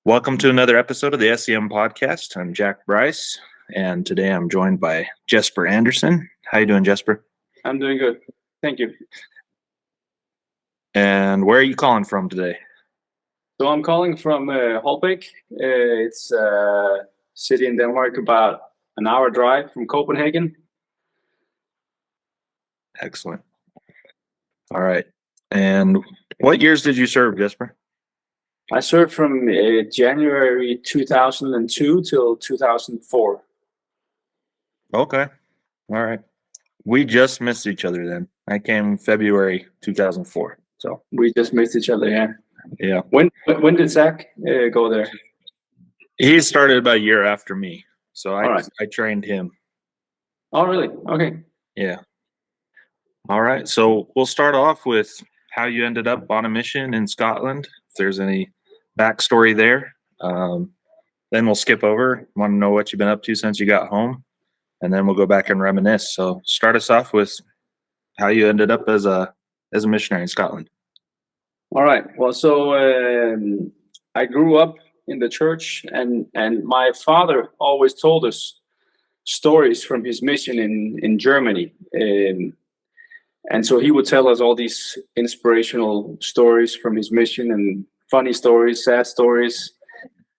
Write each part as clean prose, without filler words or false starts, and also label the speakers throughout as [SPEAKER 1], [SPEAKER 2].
[SPEAKER 1] Welcome to another episode of the S.E.M podcast. I'm Jack Bryce, and today I'm joined by Jesper Andersen. How you doing, Jesper?
[SPEAKER 2] I'm doing good. Thank you.
[SPEAKER 1] And where are you calling from today?
[SPEAKER 2] So I'm calling from Holbæk. It's a city in Denmark, about an hour drive from Copenhagen.
[SPEAKER 1] Excellent. All right. And what years did you serve, Jesper?
[SPEAKER 2] I served from January 2002 till 2004.
[SPEAKER 1] Okay. All right. We just missed each other then. I came February 2004. So
[SPEAKER 2] we just missed each other, yeah.
[SPEAKER 1] Yeah.
[SPEAKER 2] When did Zach go there?
[SPEAKER 1] He started about a year after me. So I trained him.
[SPEAKER 2] Oh, really? Okay.
[SPEAKER 1] Yeah. All right. So we'll start off with how you ended up on a mission in Scotland. If there's any backstory there. Then we'll skip over. Want to know what you've been up to since you got home. And then we'll go back and reminisce. So start us off with how you ended up as a missionary in Scotland.
[SPEAKER 2] All right. Well, so I grew up in the church, and my father always told us stories from his mission in Germany. And so he would tell us all these inspirational stories from his mission, and funny stories, sad stories.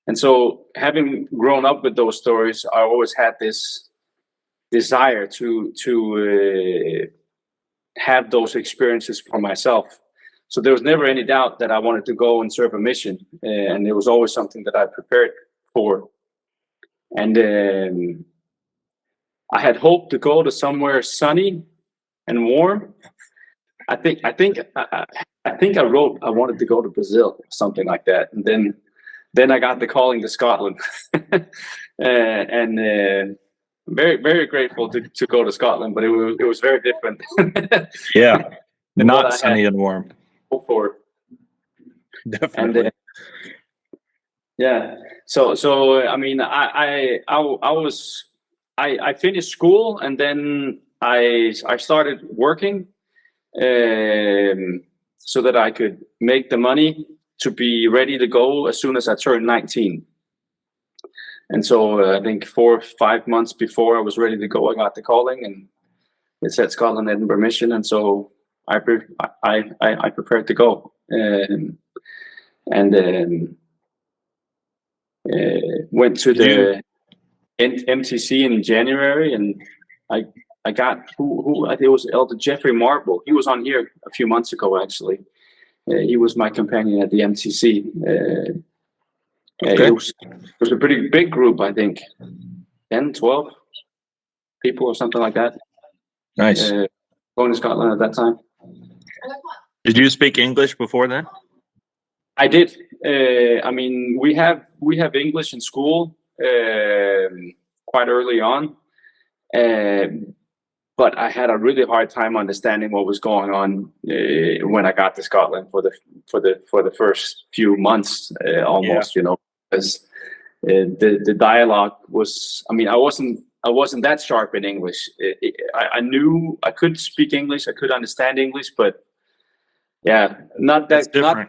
[SPEAKER 2] And so having grown up with those stories, I always had this desire to have those experiences for myself. So there was never any doubt that I wanted to go and serve a mission. And it was always something that I prepared for. And I had hoped to go to somewhere sunny and warm. I think I wrote I wanted to go to Brazil or something like that, and then I got the calling to Scotland, and very, very grateful to go to Scotland, but it was very different.
[SPEAKER 1] Yeah, not sunny and warm.
[SPEAKER 2] For
[SPEAKER 1] definitely.
[SPEAKER 2] And, yeah. So I mean, I finished school, and then I started working. So that I could make the money to be ready to go as soon as I turned 19. And so I think 4 or 5 months before I was ready to go, I got the calling, and it said Scotland Edinburgh Mission, and so I prepared to go, and went to the MTC in January, and I got who I think it was Elder Jeffrey Marble. He was on here a few months ago, actually. He was my companion at the MTC.
[SPEAKER 1] Okay.
[SPEAKER 2] It was a pretty big group, I think. 10, 12 people or something like that.
[SPEAKER 1] Nice.
[SPEAKER 2] Going to Scotland at that time.
[SPEAKER 1] Did you speak English before then?
[SPEAKER 2] I did. I mean, we have English in school quite early on. But I had a really hard time understanding what was going on when I got to Scotland for the first few months, almost, you know, because the dialogue was. I mean, I wasn't that sharp in English. I knew I could speak English, I could understand English, but yeah, not that.
[SPEAKER 1] That's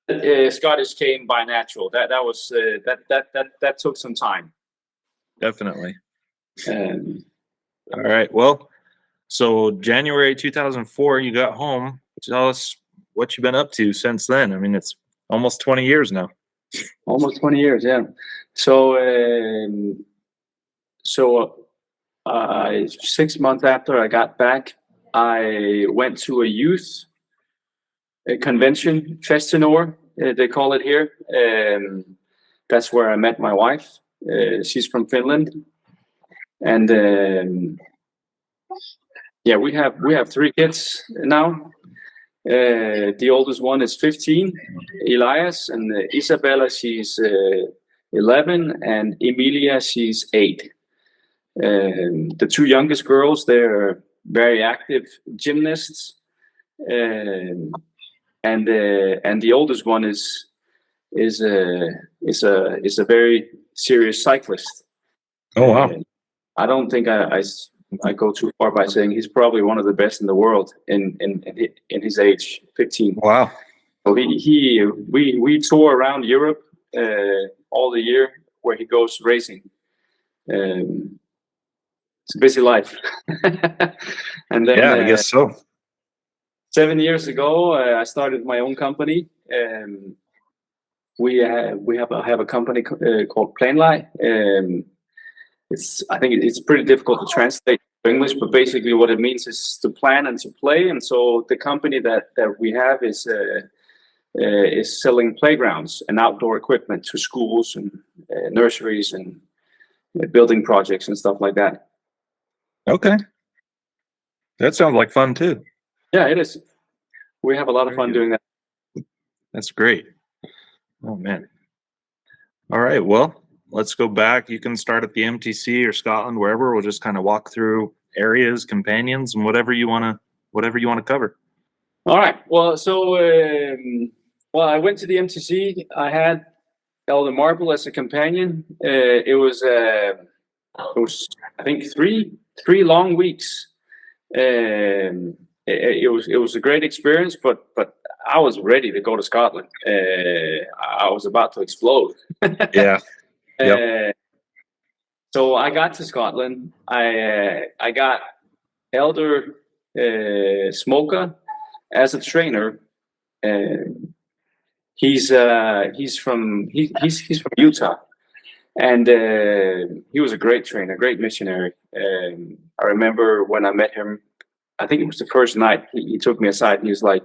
[SPEAKER 1] different.
[SPEAKER 2] Scottish came by natural. That was that took some time.
[SPEAKER 1] Definitely. All right. Well, so January 2004, you got home. Tell us what you've been up to since then. I mean, it's almost 20 years now.
[SPEAKER 2] Almost 20 years, yeah. So 6 months after I got back, I went to a youth convention, Festenor, they call it here. That's where I met my wife. She's from Finland. And yeah, we have 3 kids now. The oldest one is 15, Elias, and Isabella, she's 11, and Emilia, she's 8. The 2 youngest girls, they're very active gymnasts, and the oldest one is a very serious cyclist.
[SPEAKER 1] Oh wow!
[SPEAKER 2] I don't think I go too far by saying he's probably one of the best in the world in his age, 15.
[SPEAKER 1] Wow.
[SPEAKER 2] So we tour around Europe all the year where he goes racing. It's a busy life. And then
[SPEAKER 1] Yeah, I guess so.
[SPEAKER 2] 7 years ago, I started my own company. We have a company called Planlei. I think it's pretty difficult to translate to English, but basically what it means is to plan and to play. And so the company that we have is selling playgrounds and outdoor equipment to schools and nurseries and building projects and stuff like that.
[SPEAKER 1] Okay. That sounds like fun too.
[SPEAKER 2] Yeah, it is. We have a lot of fun doing that.
[SPEAKER 1] That's great. Oh man. All right. Well, let's go back. You can start at the MTC or Scotland, wherever. We'll just kind of walk through areas, companions, and whatever you want to cover.
[SPEAKER 2] All right. Well, so I went to the MTC. I had Elder Marble as a companion. It was I think three long weeks. It was a great experience, but I was ready to go to Scotland. I was about to explode.
[SPEAKER 1] Yeah. Yep.
[SPEAKER 2] So I got to Scotland. I got Elder Smoka as a trainer. He's from Utah, and he was a great trainer, great missionary. I remember when I met him, I think it was the first night, he took me aside and he was like,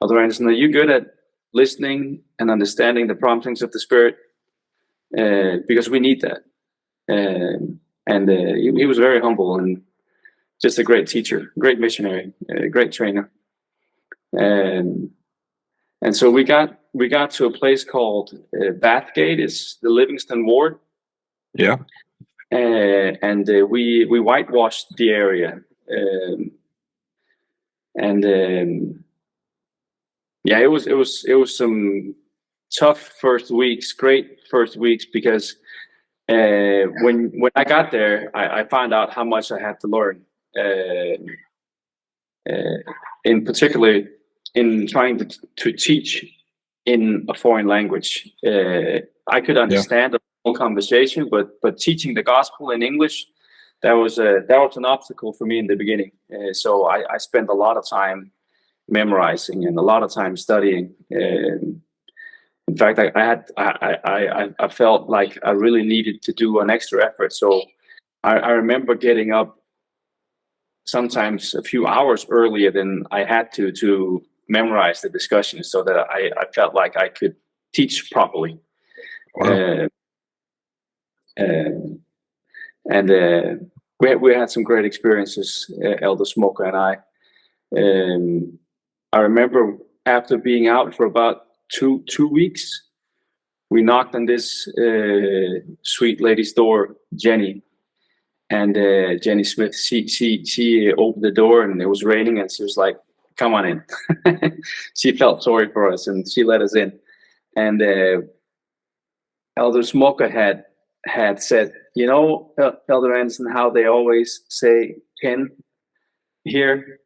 [SPEAKER 2] Elder Andersen, are you good at listening and understanding the promptings of the Spirit? Because we need that. He was very humble and just a great teacher, great missionary, great trainer. And so we got to a place called Bathgate. It's the Livingston ward.
[SPEAKER 1] Yeah.
[SPEAKER 2] We whitewashed the area. Yeah, it was some tough first weeks, great first weeks, because when I got there, I found out how much I had to learn. In particular, in trying to teach in a foreign language. I could understand the whole conversation, but teaching the gospel in English, that was an obstacle for me in the beginning. So I spent a lot of time memorizing and a lot of time studying. In fact, I felt like I really needed to do an extra effort. So I remember getting up sometimes a few hours earlier than I had to memorize the discussion, so that I felt like I could teach properly.
[SPEAKER 1] Wow.
[SPEAKER 2] We had some great experiences, Elder Smoker and I. I remember after being out for about two weeks, we knocked on this sweet lady's door, Jenny. And Jenny Smith, she opened the door and it was raining, and she was like, "Come on in." She felt sorry for us and she let us in. And Elder Smoker had said, "You know, Elder Andersen, how they always say Ken here?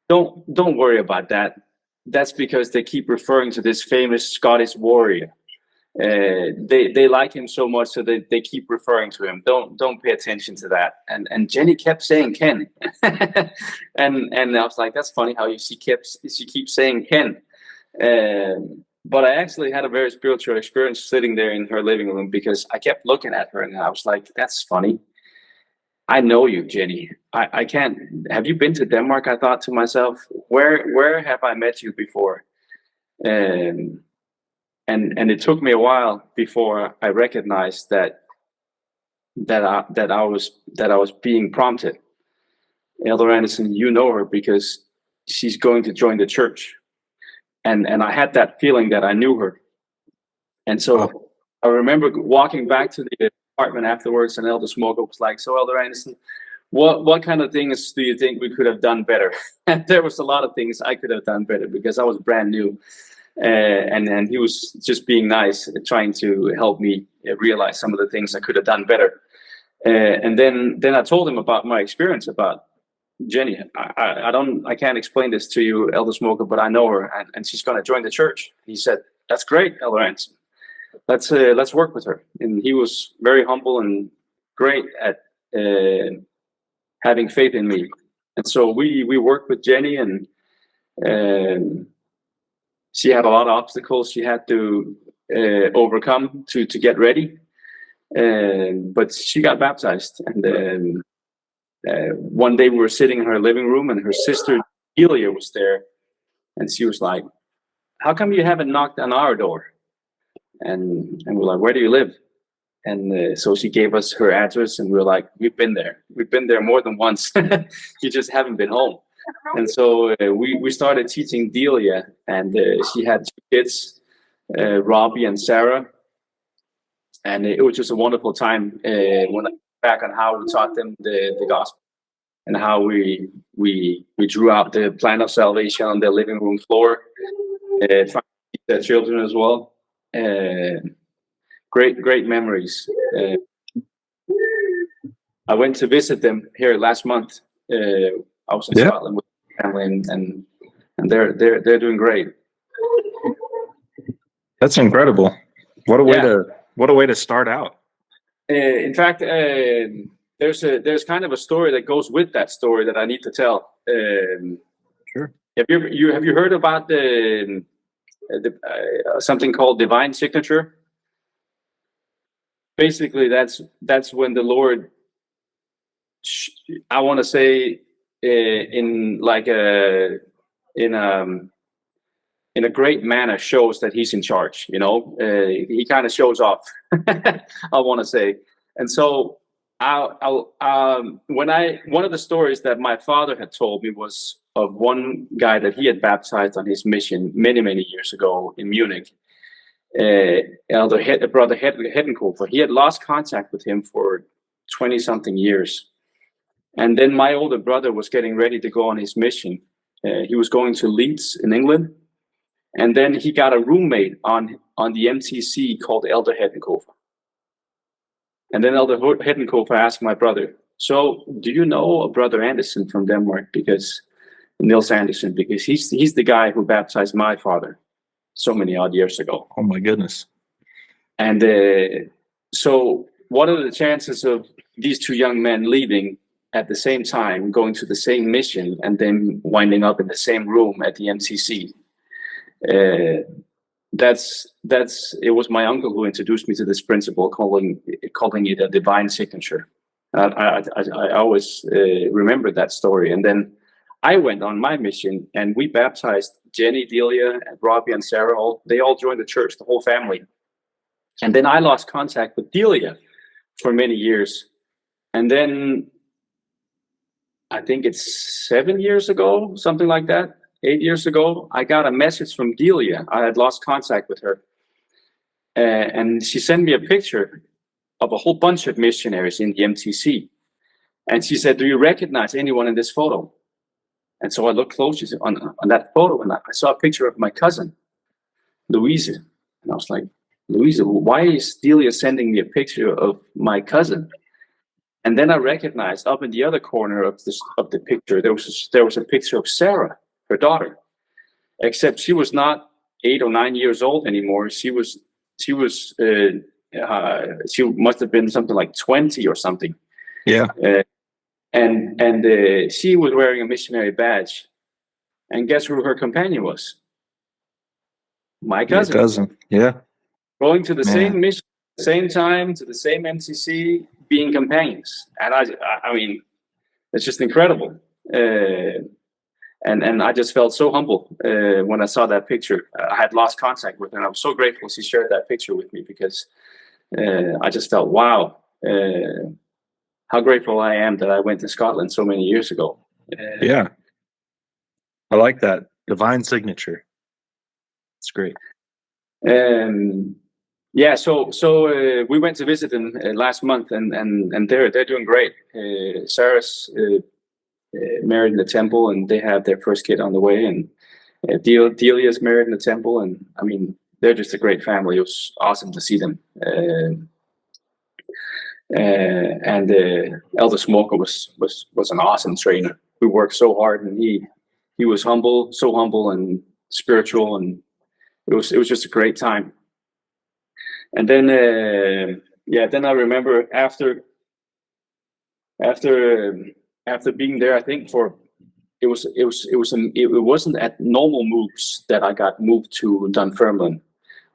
[SPEAKER 2] Don't worry about that. That's because they keep referring to this famous Scottish warrior. They like him so much, so they keep referring to him. Don't pay attention to that." And Jenny kept saying Ken, and I was like, "That's funny how she keeps saying Ken." But I actually had a very spiritual experience sitting there in her living room, because I kept looking at her and I was like, "That's funny. I know you, Jenny. I can't. Have you been to Denmark?" I thought to myself, where have I met you before? And it took me a while before I recognized that I was being prompted. Elder Andersen, you know her because she's going to join the church, and I had that feeling that I knew her. And so I remember walking back to the apartment afterwards, and Elder Smoker was like, "So, Elder Andersen, what kind of things do you think we could have done better?" And there was a lot of things I could have done better, because I was brand new. And he was just being nice, trying to help me realize some of the things I could have done better. And then I told him about my experience about Jenny. I can't explain this to you, Elder Smoker, but I know her, and she's going to join the church. He said, "That's great, Elder Andersen." let's work with her. And he was very humble and great at having faith in me. And so we worked with Jenny, and she had a lot of obstacles she had to overcome to get ready. But she got baptized. And one day we were sitting in her living room, and her sister Delia was there, and she was like, "How come you haven't knocked on our door?" And we're like, "Where do you live?" And so she gave us her address, and we were like, "We've been there. We've been there more than once. You just haven't been home." And so we started teaching Delia, and she had 2 kids, Robbie and Sarah. And it was just a wonderful time when I look back on how we taught them the gospel, and how we drew out the plan of salvation on their living room floor, trying to teach their children as well. Great memories. I went to visit them here last month. I was in Scotland with my family, and they're doing great.
[SPEAKER 1] That's incredible. What a way to start out.
[SPEAKER 2] In fact, there's kind of a story that goes with that story that I need to tell.
[SPEAKER 1] Sure.
[SPEAKER 2] Have you heard about the something called divine signature? Basically, that's when the Lord, I want to say, in a great manner, shows that he's in charge. You know, he kind of shows off. I want to say, and so one of the stories that my father had told me was of one guy that he had baptized on his mission many years ago in Munich. Brother Heddenkofer. He had lost contact with him for 20-something years. And then my older brother was getting ready to go on his mission. He was going to Leeds in England. And then he got a roommate on the MTC called Elder Heddenkofer. And then Elder Heddenkofer asked my brother, "So do you know a Brother Andersen from Denmark? Because Nils Andersen, because he's the guy who baptized my father so many odd years ago."
[SPEAKER 1] Oh my goodness.
[SPEAKER 2] And so what are the chances of these 2 young men leaving at the same time, going to the same mission, and then winding up in the same room at the MTC? It was my uncle who introduced me to this principle, calling it a divine signature. I always remember that story. And then I went on my mission, and we baptized Jenny, Delia, and Robbie and Sarah. They all joined the church, the whole family. And then I lost contact with Delia for many years. And then I think it's 7 years ago, something like that, 8 years ago, I got a message from Delia. I had lost contact with her. And she sent me a picture of a whole bunch of missionaries in the MTC. And she said, "Do you recognize anyone in this photo?" And so I looked closely on that photo, and I saw a picture of my cousin, Louise. And I was like, "Louise, why is Delia sending me a picture of my cousin?" And then I recognized up in the other corner of the picture, there was a picture of Sarah, her daughter. Except she was not 8 or 9 years old anymore. She must have been something like 20 or something.
[SPEAKER 1] Yeah.
[SPEAKER 2] And she was wearing a missionary badge. And guess who her companion was? My cousin.
[SPEAKER 1] Your cousin. Yeah.
[SPEAKER 2] Going to the same mission, same time, to the same MCC, being companions. And I mean, it's just incredible. And I just felt so humble when I saw that picture. I had lost contact with her, and I was so grateful she shared that picture with me, because I just felt, wow, how grateful I am that I went to Scotland so many years ago.
[SPEAKER 1] Yeah. I like that. Divine signature. It's great.
[SPEAKER 2] Yeah, so we went to visit them last month, and they're doing great. Sarah's married in the temple, and they have their first kid on the way, and Delia's married in the temple, and I mean, they're just a great family. It was awesome to see them. And Elder Smoker was an awesome trainer. We worked so hard, and he was humble, so humble and spiritual, and it was just a great time. And then then I remember after being there, I think it wasn't at normal moves that I got moved to Dunfermline.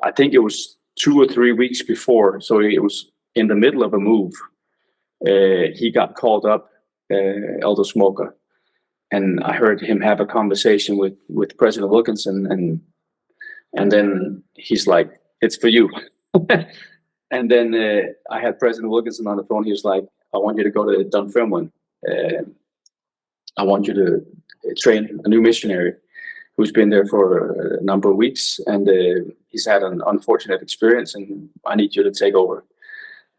[SPEAKER 2] I think it was 2 or 3 weeks before, so it was in the middle of a move. He got called up, Elder Smoker, and I heard him have a conversation with President Wilkinson, and then he's like, "It's for you." And then I had President Wilkinson on the phone. He was like, "I want you to go to Dunfermline. I want you to train a new missionary who's been there for a number of weeks, and he's had an unfortunate experience, and I need you to take over."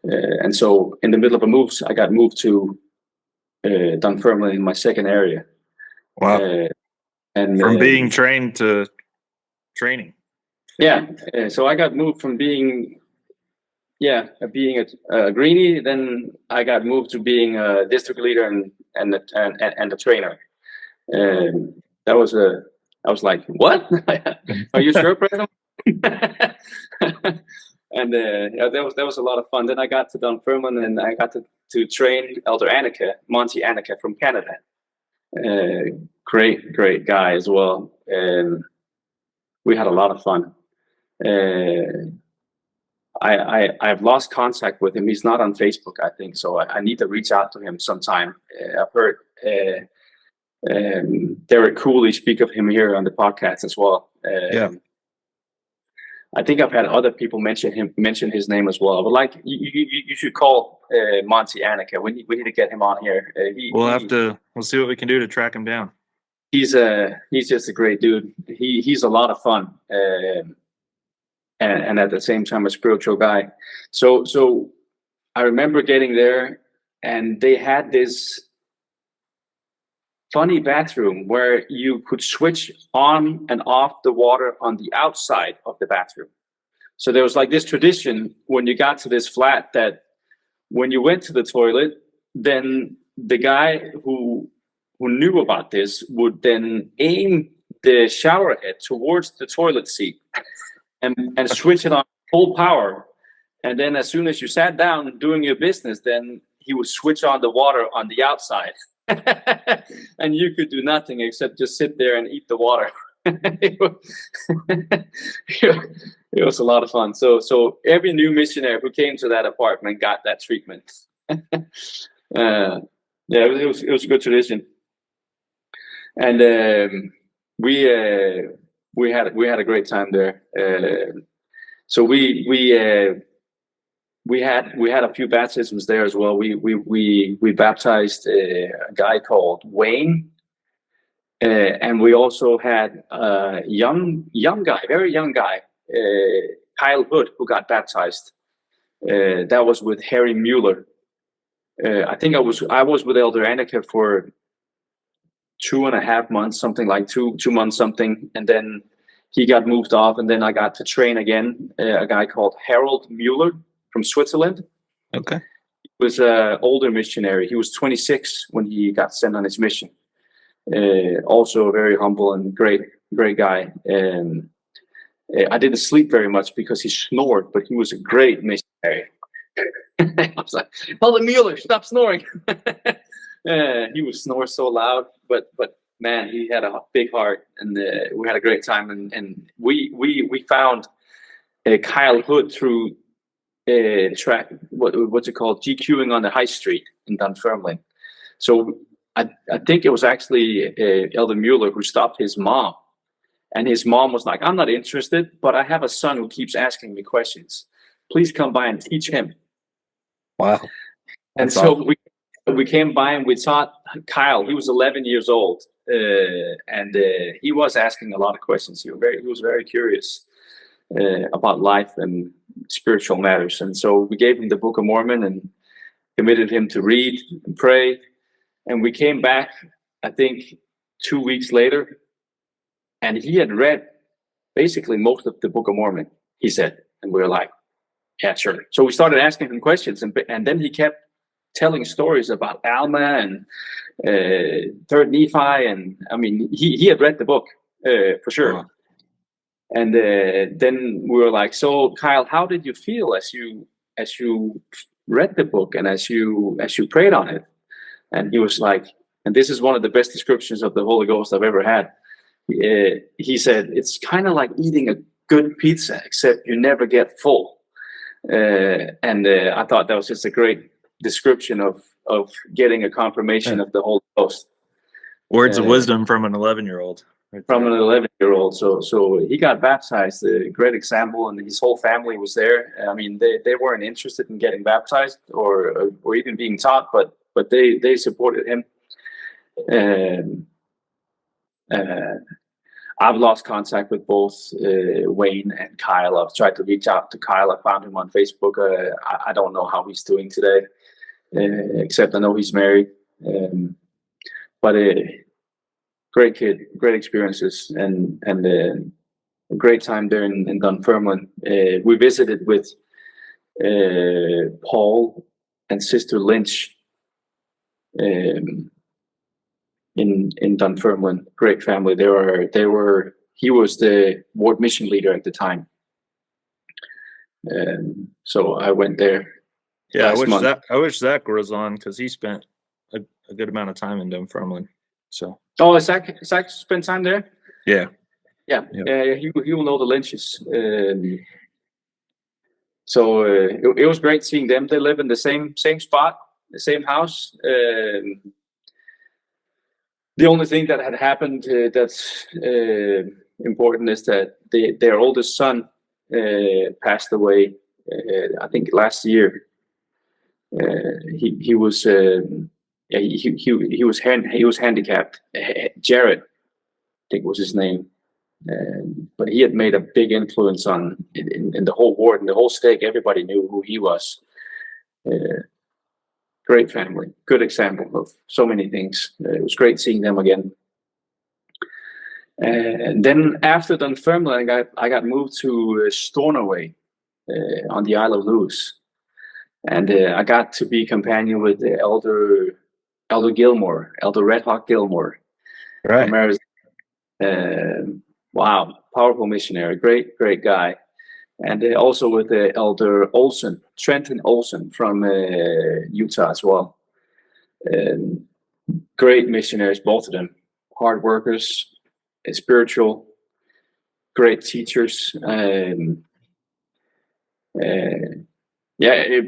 [SPEAKER 2] And so in the middle of a move, I got moved to Dunfermline in my second area.
[SPEAKER 1] Wow. And from being trained to training.
[SPEAKER 2] Yeah. So I got moved from being a greenie, then I got moved to being a district leader and a trainer. I was like, "What? Are you sure, President?" And that was a lot of fun. Then I got to Dunfermline and I got to train Elder Monty Annika from Canada. Great guy as well. We had a lot of fun. I've lost contact with him. He's not on Facebook, I think, so I need to reach out to him sometime. I've heard Derek Cooley speak of him here on the podcast as well. I think I've had other people mention his name as well. But like, you should call Monty Annika. We need to get him on here.
[SPEAKER 1] We'll see what we can do to track him down.
[SPEAKER 2] He's just a great dude. He's a lot of fun. And at the same time a spiritual guy. So I remember getting there, and they had this funny bathroom where you could switch on and off the water on the outside of the bathroom. So there was like this tradition when you got to this flat that when you went to the toilet, then the guy who knew about this would then aim the shower head towards the toilet seat and switch it on full power. And then as soon as you sat down doing your business, then he would switch on the water on the outside. And you could do nothing except just sit there and eat the water. It was a lot of fun. So every new missionary who came to that apartment got that treatment. It was a good tradition. And we had a great time there. So we had a few baptisms there as well. We baptized a guy called Wayne, and we also had a very young guy, Kyle Hood, who got baptized. That was with Harry Mueller. I think I was with Elder Annika for 2.5 months, something like two months something, and then he got moved off, and then I got to train again a guy called Harold Mueller from Switzerland.
[SPEAKER 1] Okay.
[SPEAKER 2] He was an older missionary. He was 26 when he got sent on his mission. Also a very humble and great guy. I didn't sleep very much because he snored, but he was a great missionary. I was like, "Elder Mueller, stop snoring." He would snore so loud, but man, he had a big heart, and we had a great time. And we found Kyle Hood through what's it called, GQing on the high street in Dunfermline. So I think it was actually Elder Mueller who stopped his mom, and his mom was like, "I'm not interested, but I have a son who keeps asking me questions. Please come by and teach him."
[SPEAKER 1] Wow.
[SPEAKER 2] And so we came by and we taught Kyle. He was 11 years old, and he was asking a lot of questions. He was very curious about life and spiritual matters. And so we gave him the Book of Mormon and committed him to read and pray. And we came back, I think, 2 weeks later, and he had read basically most of the Book of Mormon, he said. And we were like, "Yeah, sure." So we started asking him questions, and then he kept telling stories about Alma and Third Nephi, and I mean, he had read the book for sure. Wow. And then we were like, so Kyle, how did you feel as you read the book and as you prayed on it? And he was like, and this is one of the best descriptions of the Holy Ghost I've ever had. He said, it's kind of like eating a good pizza, except you never get full. And I thought that was just a great description of getting a confirmation of the Holy Ghost.
[SPEAKER 1] Words of wisdom from an 11-year-old. Right
[SPEAKER 2] from an 11-year-old. So he got baptized, a great example, and his whole family was there. I mean, they weren't interested in getting baptized or even being taught, but they supported him. I've lost contact with both Wayne and Kyle. I've tried to reach out to Kyle. I found him on Facebook. I don't know how he's doing today, except I know he's married. But great kid, great experiences, and a great time there in Dunfermline. We visited with Paul and Sister Lynch in Dunfermline. Great family. He was the ward mission leader at the time. So I went there.
[SPEAKER 1] Yeah, I wish Zach was on, because he spent a good amount of time in Dunfermline. So.
[SPEAKER 2] Oh, Zach spent time there?
[SPEAKER 1] Yeah.
[SPEAKER 2] Yeah. He will know the Lynches. So it was great seeing them. They live in the same spot, the same house. The only thing that had happened that's important is that their oldest son passed away. I think last year. He was he was handicapped. Jared, I think was his name. But he had made a big influence in the whole ward and the whole stake. Everybody knew who he was. Great family, good example of so many things. It was great seeing them again. And then after Dunfermline, I got moved to Stornoway on the Isle of Lewis, and I got to be companion with Elder Gilmore, Elder Red Hawk Gilmore.
[SPEAKER 1] Right.
[SPEAKER 2] Wow, powerful missionary, great guy. And also with Elder Olsen, Trenton Olsen from Utah as well. Great missionaries, both of them. Hard workers, spiritual, great teachers.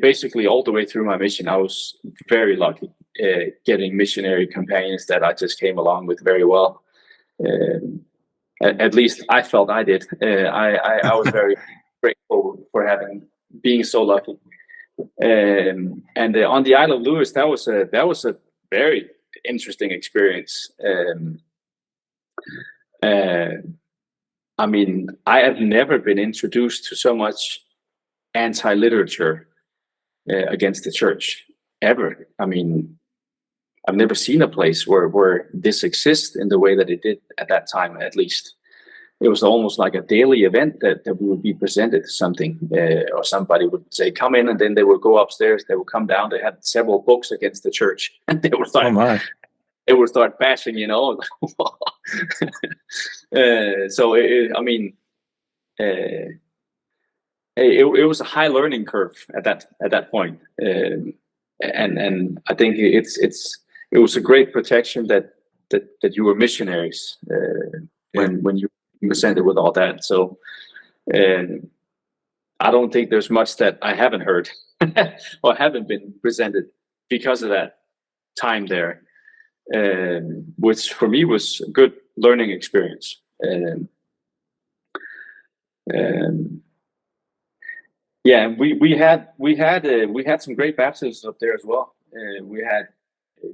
[SPEAKER 2] Basically all the way through my mission, I was very lucky getting missionary companions that I just came along with very well. At least I felt I did. I was very grateful for being so lucky. And on the Isle of Lewis, that was a very interesting experience. I mean, I have never been introduced to so much anti-literature against the church ever. I mean, I've never seen a place where this exists in the way that it did at that time, at least. It was almost like a daily event that we would be presented to something, or somebody would say, come in, and then they would go upstairs, they would come down, they had several books against the church, and they would start, they would start bashing, you know. So, it was a high learning curve at that point. And I think it was a great protection that you were missionaries when you presented with all that. So I don't think there's much that I haven't heard or haven't been presented because of that time there, which for me was a good learning experience. Yeah, we had some great baptisms up there as well. We had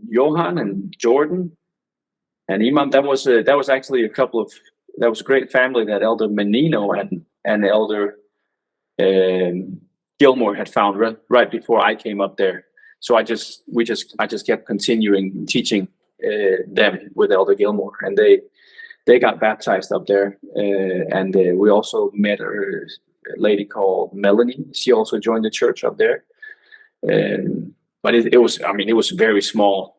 [SPEAKER 2] Johan and Jordan and Imam. That was actually that was a great family that Elder Menino and Elder Gilmore had found right before I came up there. So I just kept continuing teaching them with Elder Gilmore, and they got baptized up there. And we also met a lady called Melanie. She also joined the church up there. But it was very small.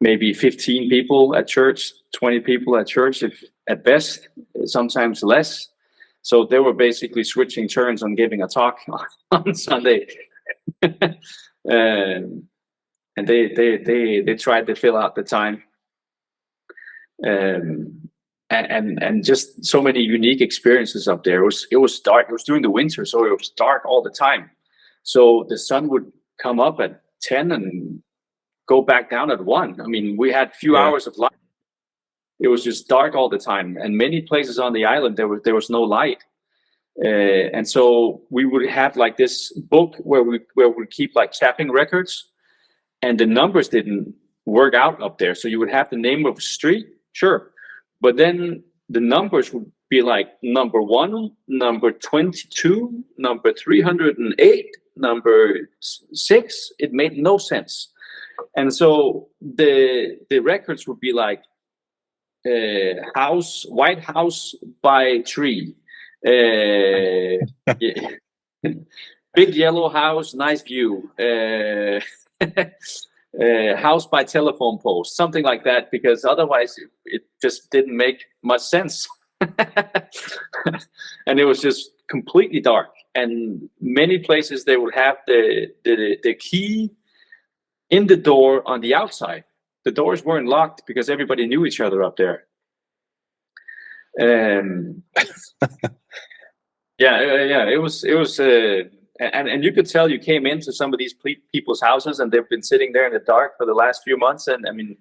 [SPEAKER 2] Maybe 15 people at church, 20 people at church, at best, sometimes less. So they were basically switching turns on giving a talk on Sunday. And they tried to fill out the time. And just so many unique experiences up there. It was dark. It was during the winter, so it was dark all the time. So the sun would come up at 10 and go back down at 1. I mean, we had few hours of light. It was just dark all the time, and many places on the island there was no light. And so we would have like this book where we keep like tapping records, and the numbers didn't work out up there. So you would have the name of a street, sure, but then the numbers would be like number 1, number 22, number 308, number 6. It made no sense. And so the records would be like house, white house by tree, big yellow house, nice view, house by telephone post, something like that, because otherwise it just didn't make much sense. And it was just completely dark, and many places they would have the key in the door on the outside. The doors weren't locked because everybody knew each other up there. It was and you could tell you came into some of these people's houses and they've been sitting there in the dark for the last few months, and I mean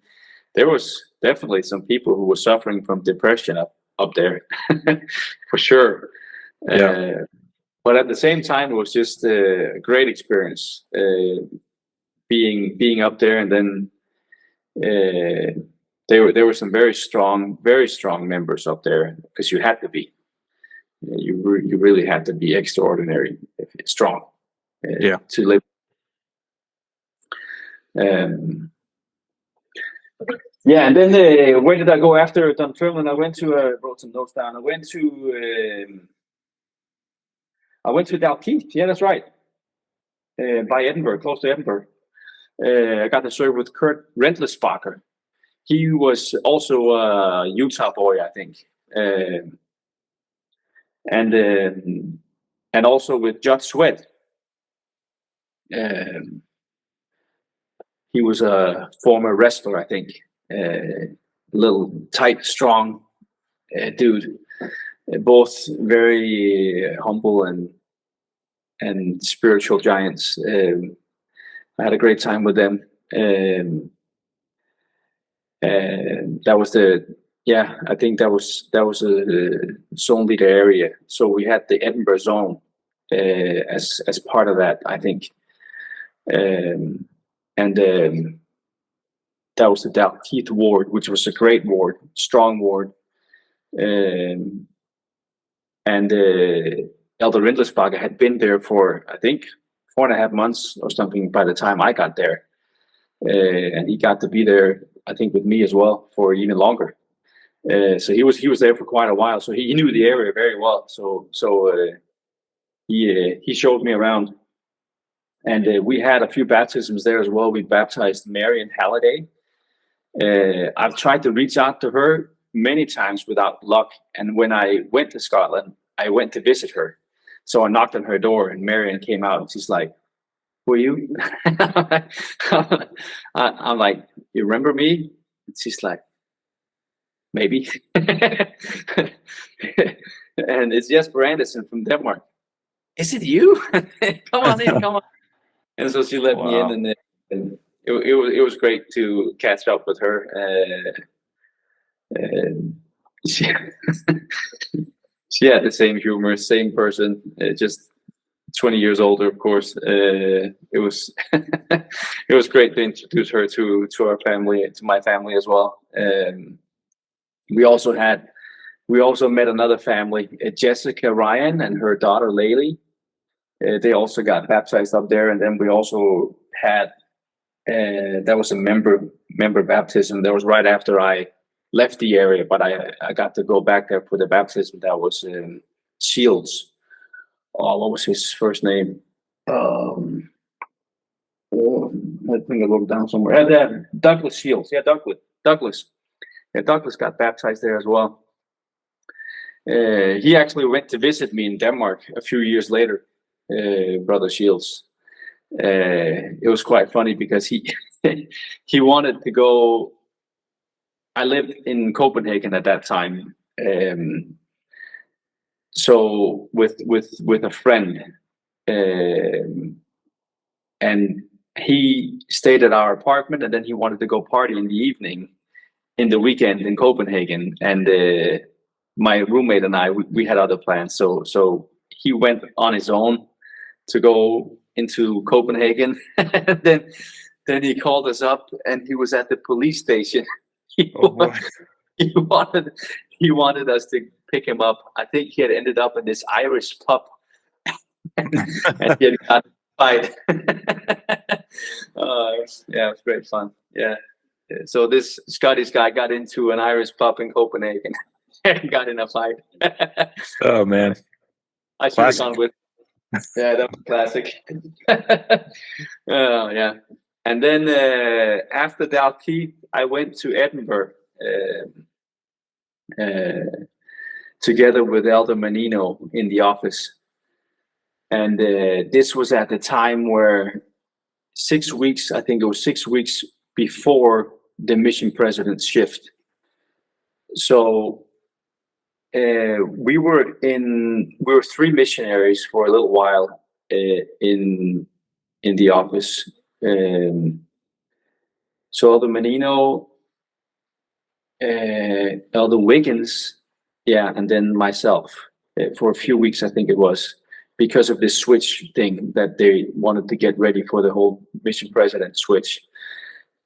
[SPEAKER 2] there was definitely some people who were suffering from depression up there for sure. But at the same time it was just a great experience being up there. And then there were some very strong members up there, because you had to be. You really had to be extraordinary strong to live. And then where did I go after Dunfermline? I went to wrote some notes down. I went to Dalkeith. Yeah, that's right. By Edinburgh, close to Edinburgh. I got to serve with Kurt Rentlesbacher. He was also a Utah boy, I think. And also with Judd Sweat. He was a former wrestler, I think. Little tight, strong dude. Both very humble and spiritual giants. I had a great time with them. And that was I think that was a zone leader area. So we had the Edinburgh zone as part of that, I think. That was the Dalkeith ward, which was a great ward, strong ward. Elder Rindlisbacher had been there for, I think, 4.5 months or something by the time I got there. And he got to be there, I think, with me as well for even longer. So he was there for quite a while. So he knew the area very well. So he showed me around. And we had a few baptisms there as well. We baptized Marion Halliday. I've tried to reach out to her many times without luck. And when I went to Scotland, I went to visit her. So I knocked on her door, and Marion came out, and she's like, "Who are you?" I'm like, "You remember me?" And she's like, "Maybe." And it's Jesper Andersen from Denmark. "Is it you?" Come on in, come on. And so she let me in, and it was great to catch up with her. She had the same humor, same person, just 20 years older, of course. It was it was great to introduce her to our family, to my family as well. We also met another family, Jessica Ryan and her daughter Laylee. They also got baptized up there, and then we also had that was a member baptism. That was right after I left the area, but I got to go back there for the baptism. That was Shields. Oh, what was his first name? I think I wrote it down somewhere. Douglas Shields. Yeah, Douglas. Yeah, Douglas got baptized there as well. He actually went to visit me in Denmark a few years later, Brother Shields. It was quite funny because he he wanted to go. I lived in Copenhagen at that time, so with a friend, and he stayed at our apartment, and then he wanted to go party in the evening, in the weekend in Copenhagen, and my roommate and I we had other plans, so he went on his own to go into Copenhagen. And then he called us up, and he was at the police station. he,
[SPEAKER 1] Oh, boy.
[SPEAKER 2] he wanted us to pick him up. I think he had ended up in this Irish pub, and he had got fight. Yeah, it was great fun. Yeah. So this Scottish guy got into an Irish pub in Copenhagen and got in a fight.
[SPEAKER 1] Oh man,
[SPEAKER 2] I should have
[SPEAKER 1] classic.
[SPEAKER 2] gone with. Yeah, that was classic. Oh yeah. And then after Dalkeith, I went to Edinburgh together with Elder Menino in the office. And this was at the time where 6 weeks, I think it was 6 weeks before the mission president's shift. So we were three missionaries for a little while in the office. So Elder Menino, Elder Wiggins, yeah, and then myself for a few weeks, I think it was, because of this switch thing that they wanted to get ready for the whole mission president switch.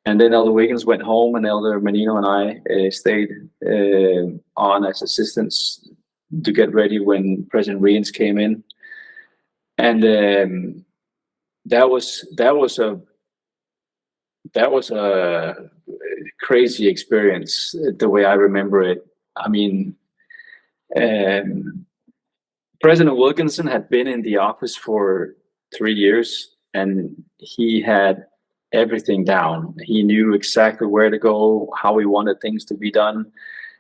[SPEAKER 2] And then Elder Wiggins went home, and Elder Menino and I stayed on as assistants to get ready when President Vriens came in. And that was a crazy experience, the way I remember it. I mean, President Wilkinson had been in the office for 3 years, and he had everything down. He knew exactly where to go, how he wanted things to be done,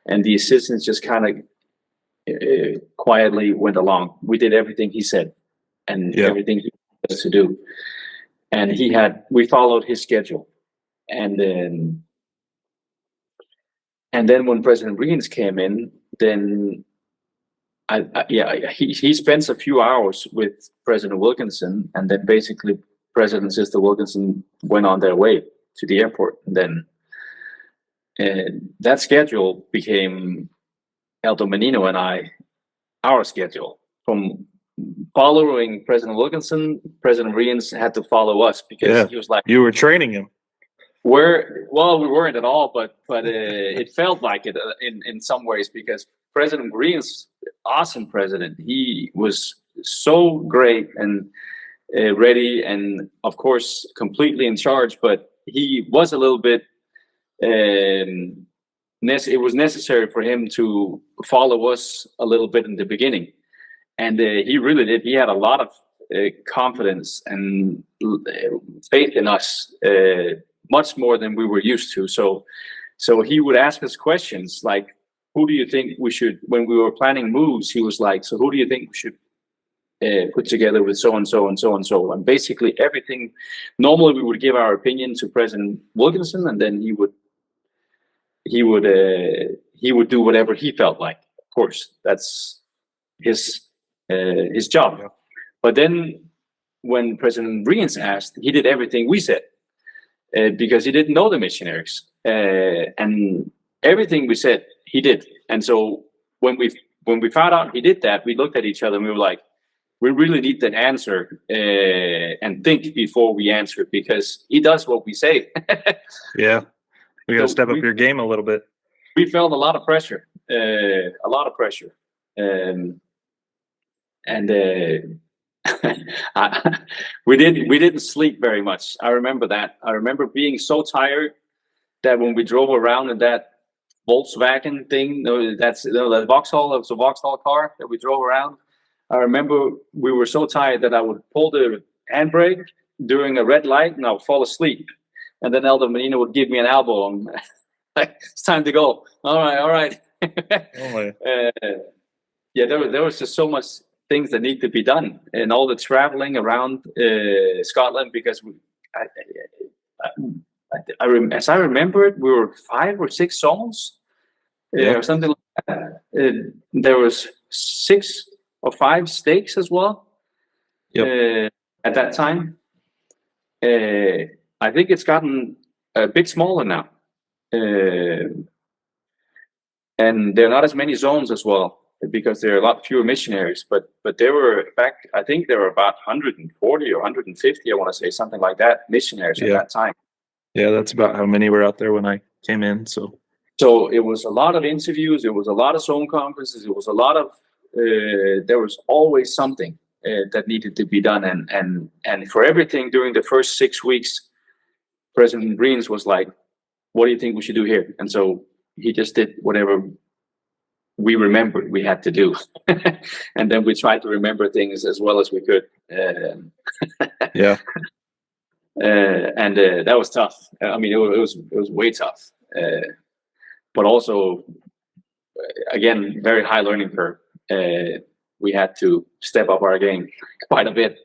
[SPEAKER 2] and the assistants just kind of quietly went along. We did everything he said, and everything he wanted us to do, and we followed his schedule. And then when President Vriens came in, then he spends a few hours with President Wilkinson, and then basically President and Sister Wilkinson went on their way to the airport. And then that schedule became Elder Menino and our schedule. From following President Wilkinson, President Vriens had to follow us, because he was like,
[SPEAKER 1] you were training him.
[SPEAKER 2] We weren't at all, but it felt like it in some ways, because President Vriens, awesome president, he was so great and ready, and of course completely in charge. But he was a little bit. It was necessary for him to follow us a little bit in the beginning, and he really did. He had a lot of confidence and faith in us. Much more than we were used to. So he would ask us questions like, who do you think we should, when we were planning moves, he was like, so who do you think we should put together with so and so and so and so? And basically everything, normally we would give our opinion to President Wilkinson, and then he would do whatever he felt like. Of course, that's his job. Yeah. But then when President Vriens asked, he did everything we said. Because he didn't know the missionaries, and everything we said he did. And so when we found out he did that, we looked at each other and we were like, we really need an answer and think before we answer, because he does what we say. Yeah,
[SPEAKER 1] we got to step up your game a little bit.
[SPEAKER 2] We felt a lot of pressure, we didn't sleep very much. I remember that. I remember being so tired that when we drove around in that Volkswagen thing, that Vauxhall, it was a Vauxhall car that we drove around. I remember we were so tired that I would pull the handbrake during a red light and I would fall asleep. And then Elder Menino would give me an elbow and like, it's time to go. All right.
[SPEAKER 1] Oh my.
[SPEAKER 2] yeah, there was just so much things that need to be done, and all the traveling around Scotland, because as I remember it, we were 5 or 6 zones
[SPEAKER 1] Yeah.
[SPEAKER 2] or something like that. There was 6 or 5 stakes as well.
[SPEAKER 1] Yep.
[SPEAKER 2] At that time. I think it's gotten a bit smaller now. And there are not as many zones as well, because there are a lot fewer missionaries. But there were back, I think there were about 140 or 150, I want to say, something like that, missionaries at that time.
[SPEAKER 1] Yeah, that's about how many were out there when I came in. So
[SPEAKER 2] it was a lot of interviews. It was a lot of zone conferences. It was a lot of. There was always something that needed to be done, and for everything during the first 6 weeks, President Vriens was like, "What do you think we should do here?" And so he just did whatever we remembered we had to do, and then we tried to remember things as well as we could.
[SPEAKER 1] Yeah.
[SPEAKER 2] And that was tough. I mean, it was way tough, but also, again, very high learning curve. We had to step up our game quite a bit,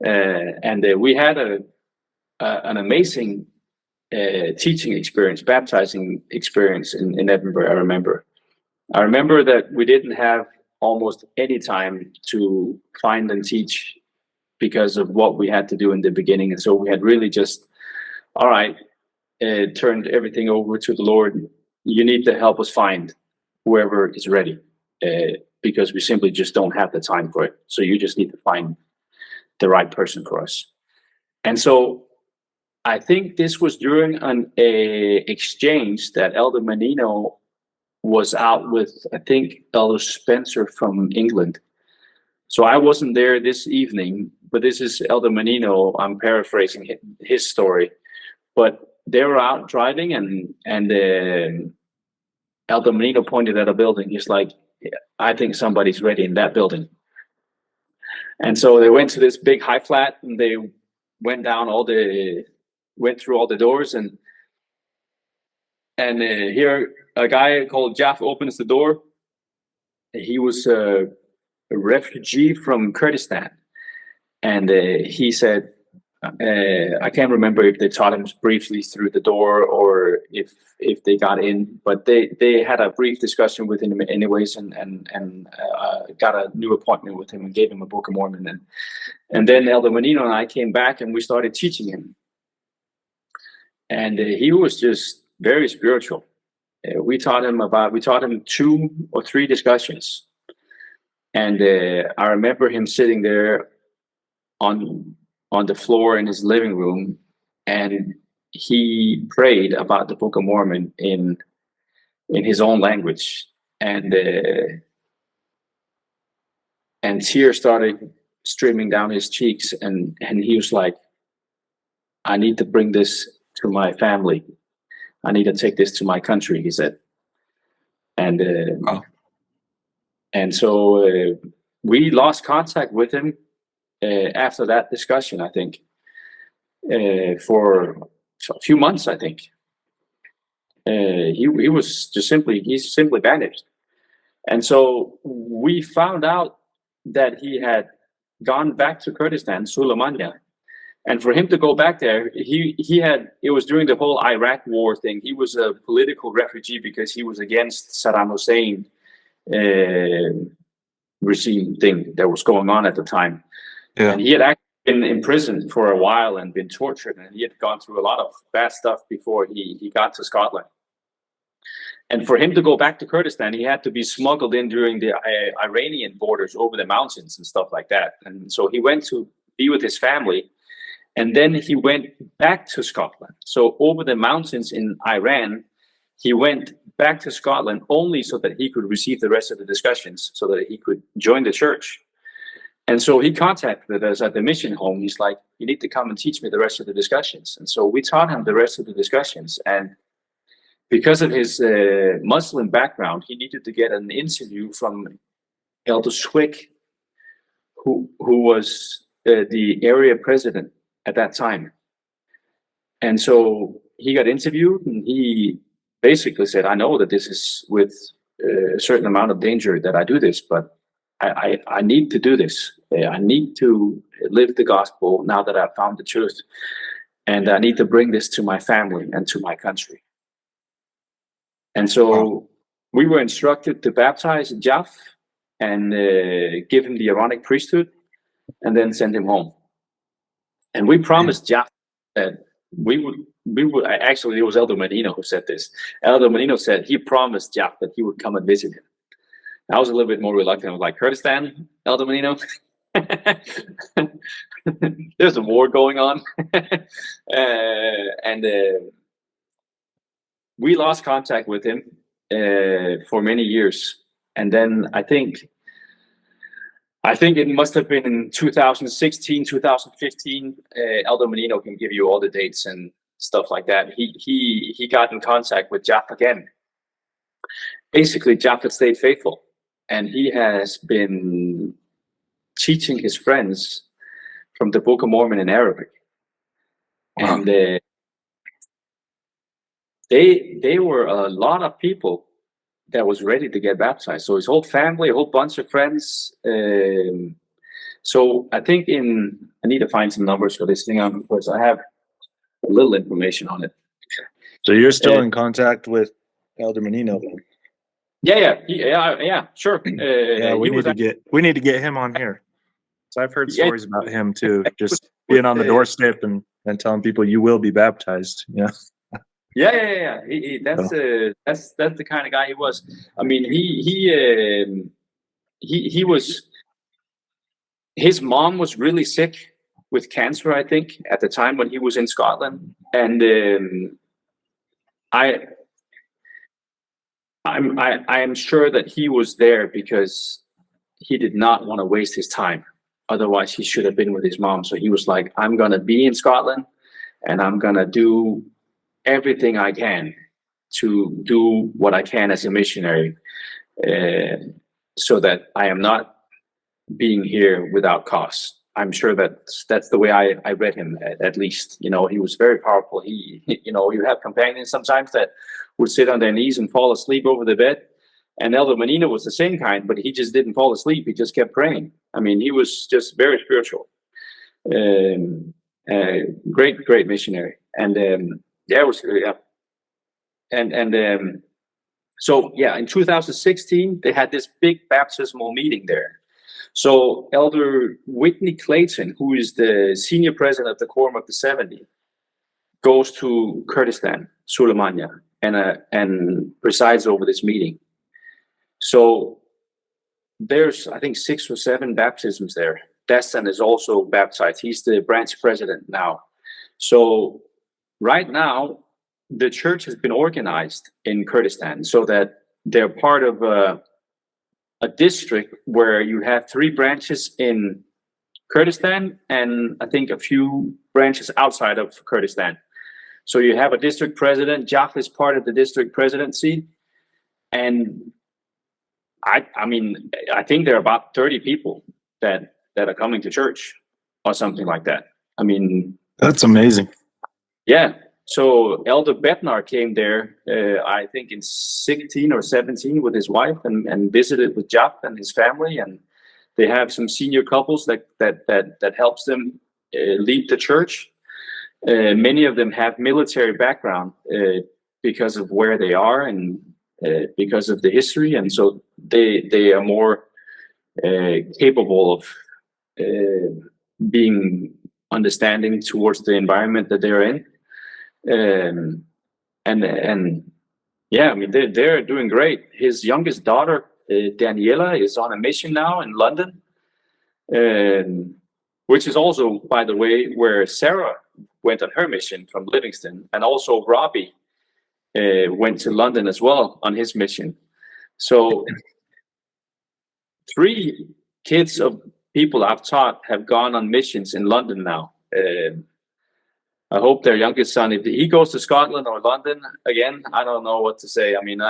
[SPEAKER 2] and we had an amazing teaching experience, baptizing experience in Edinburgh. I remember that we didn't have almost any time to find and teach because of what we had to do in the beginning, and so we had really just, all right, turned everything over to the Lord. You need to help us find whoever is ready, because we simply just don't have the time for it. So you just need to find the right person for us. And so I think this was during an exchange that Elder Menino was out with, I think, Elder Spencer from England. So I wasn't there this evening, but this is Elder Menino. I'm paraphrasing his story. But they were out driving, and Elder Menino pointed at a building. He's like, I think somebody's ready in that building. And so they went to this big high flat, and they went through all the doors, and here a guy called Jaff opens the door. He was a refugee from Kurdistan, and he said, I can't remember if they taught him briefly through the door or if they got in, but they had a brief discussion with him anyways, and got a new appointment with him and gave him a Book of Mormon, and then Elder Menino and I came back and we started teaching him, and he was just very spiritual. We taught him 2 or 3 discussions, and I remember him sitting there on the floor in his living room, and he prayed about the Book of Mormon in his own language, and tears started streaming down his cheeks, and he was like, I need to bring this to my family. I need to take this to my country, he said. And so we lost contact with him after that discussion, I think, for a few months, I think. He simply vanished. And so we found out that he had gone back to Kurdistan, Sulaymaniyah. And for him to go back there, it was during the whole Iraq war thing. He was a political refugee because he was against Saddam Hussein regime thing that was going on at the time. Yeah. And he had actually been imprisoned for a while and been tortured, and he had gone through a lot of bad stuff before he got to Scotland. And for him to go back to Kurdistan, he had to be smuggled in during the Iranian borders over the mountains and stuff like that. And so he went to be with his family, and then he went back to Scotland. So over the mountains in Iran, he went back to Scotland only so that he could receive the rest of the discussions, so that he could join the church. And so he contacted us at the mission home. He's like, you need to come and teach me the rest of the discussions. And so we taught him the rest of the discussions. And because of his Muslim background, he needed to get an interview from Elder Swick, who was the area president at that time. And so he got interviewed, and he basically said, I know that this is with a certain amount of danger that I do this, but I need to do this. I need to live the gospel now that I've found the truth. And I need to bring this to my family and to my country. And so we were instructed to baptize Jaff and give him the Aaronic priesthood and then send him home. And we promised Jaff that we would, actually, it was Elder Menino who said this. Elder Menino said he promised Jaff that he would come and visit him. I was a little bit more reluctant. I was like, Kurdistan, Elder Menino? There's a war going on. And we lost contact with him for many years. And then I think it must have been in 2016, 2015. Elder Menino can give you all the dates and stuff like that. He got in contact with Jaff again. Basically, Jaff had stayed faithful. And he has been teaching his friends from the Book of Mormon in Arabic. Wow. And they were a lot of people that was ready to get baptized. So his whole family, a whole bunch of friends. So I think I need to find some numbers for this thing because I have a little information on it.
[SPEAKER 1] So you're still in contact with Elder Menino?
[SPEAKER 2] Yeah, sure.
[SPEAKER 1] Yeah, we need to get him on here. So I've heard stories about him too, just being on the doorstep and telling people you will be baptized. Yeah.
[SPEAKER 2] Yeah. That's the kind of guy he was. I mean, he was. His mom was really sick with cancer, I think, at the time when he was in Scotland, and I am sure that he was there because he did not want to waste his time. Otherwise, he should have been with his mom. So he was like, I'm going to be in Scotland and I'm going to do everything I can to do what I can as a missionary so that I am not being here without cause. I'm sure that's the way I read him, at least. You know, he was very powerful. You have companions sometimes that would sit on their knees and fall asleep over the bed. And Elder Menino was the same kind, but he just didn't fall asleep. He just kept praying. I mean, he was just very spiritual. Great missionary. And it was, yeah. So yeah, in 2016, they had this big baptismal meeting there. So Elder Whitney Clayton, who is the senior president of the Quorum of the 70, goes to Kurdistan, Suleimania, and presides over this meeting. So there's, I think, 6 or 7 baptisms there. Destin is also baptized. He's the branch president now. So right now, the church has been organized in Kurdistan so that they're part of a district where you have 3 branches in Kurdistan and I think a few branches outside of Kurdistan. So you have a district president. Jaff is part of the district presidency. And I mean, I think there are about 30 people that are coming to church or something like that. I mean,
[SPEAKER 1] that's amazing.
[SPEAKER 2] Yeah. So Elder Bednar came there, I think in 16 or 17 with his wife and visited with Jaff and his family. And they have some senior couples that helps them lead the church. Many of them have military background because of where they are and because of the history. And so they are more capable of being understanding towards the environment that they're in. And yeah, I mean, they're doing great. His youngest daughter, Daniela, is on a mission now in London, which is also, by the way, where Sarah went on her mission from Livingston, and also Robbie went to London as well on his mission. So 3 kids of people I've taught have gone on missions in London now. I hope their youngest son, if he goes to Scotland or London again, I don't know what to say. I mean,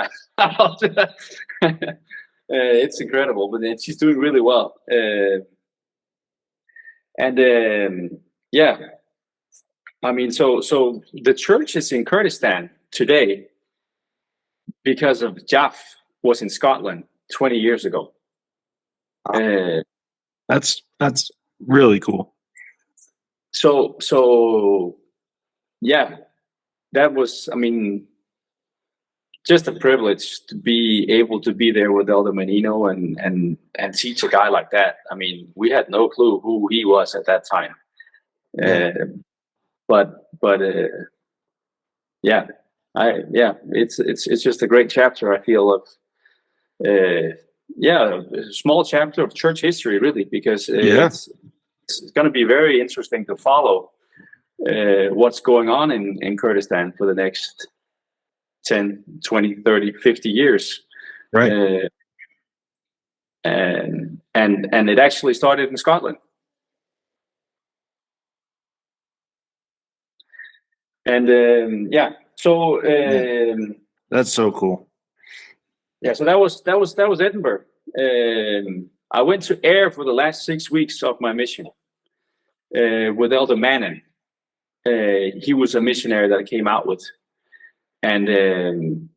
[SPEAKER 2] it's incredible, but she's doing really well. Yeah, I mean, so the church is in Kurdistan today because of Jaff was in Scotland 20 years ago.
[SPEAKER 1] That's really cool.
[SPEAKER 2] So yeah, that was, I mean, just a privilege to be able to be there with Elder Menino and teach a guy like that. I mean, we had no clue who he was at that time.
[SPEAKER 1] Yeah.
[SPEAKER 2] But yeah, it's just a great chapter, I feel, of a small chapter of church history, really, because it's going to be very interesting to follow what's going on in Kurdistan for the next 10, 20, 30, 50 years.
[SPEAKER 1] Right.
[SPEAKER 2] And it actually started in Scotland. And
[SPEAKER 1] that's so cool.
[SPEAKER 2] Yeah, so that was Edinburgh. I went to Ayr for the last 6 weeks of my mission with Elder Mannon. He was a missionary that I came out with, and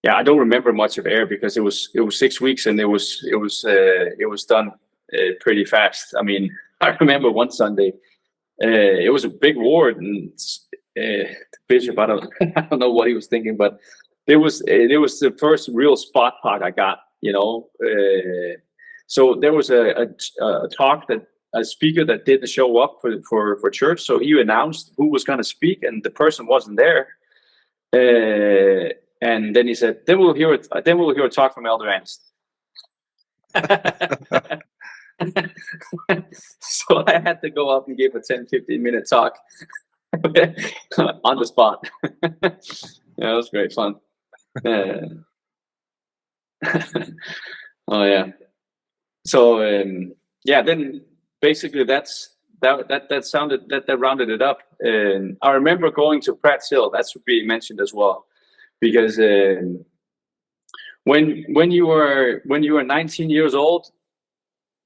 [SPEAKER 2] I don't remember much of Ayr because it was 6 weeks and it was done pretty fast. I mean, I remember one Sunday. It was a big ward, and the bishop, I don't know what he was thinking, but it was the first real spot talk I got, you know. So there was a talk that a speaker that didn't show up for church, so he announced who was going to speak, and the person wasn't there. And then he said, "Then we'll hear a talk from Elder Andersen." So I had to go up and give a 10-15 minute talk on the spot. Yeah, it was great fun. Oh yeah. So then basically that rounded it up. And I remember going to Pratt Hill. That should be mentioned as well, because when you are 19 years old,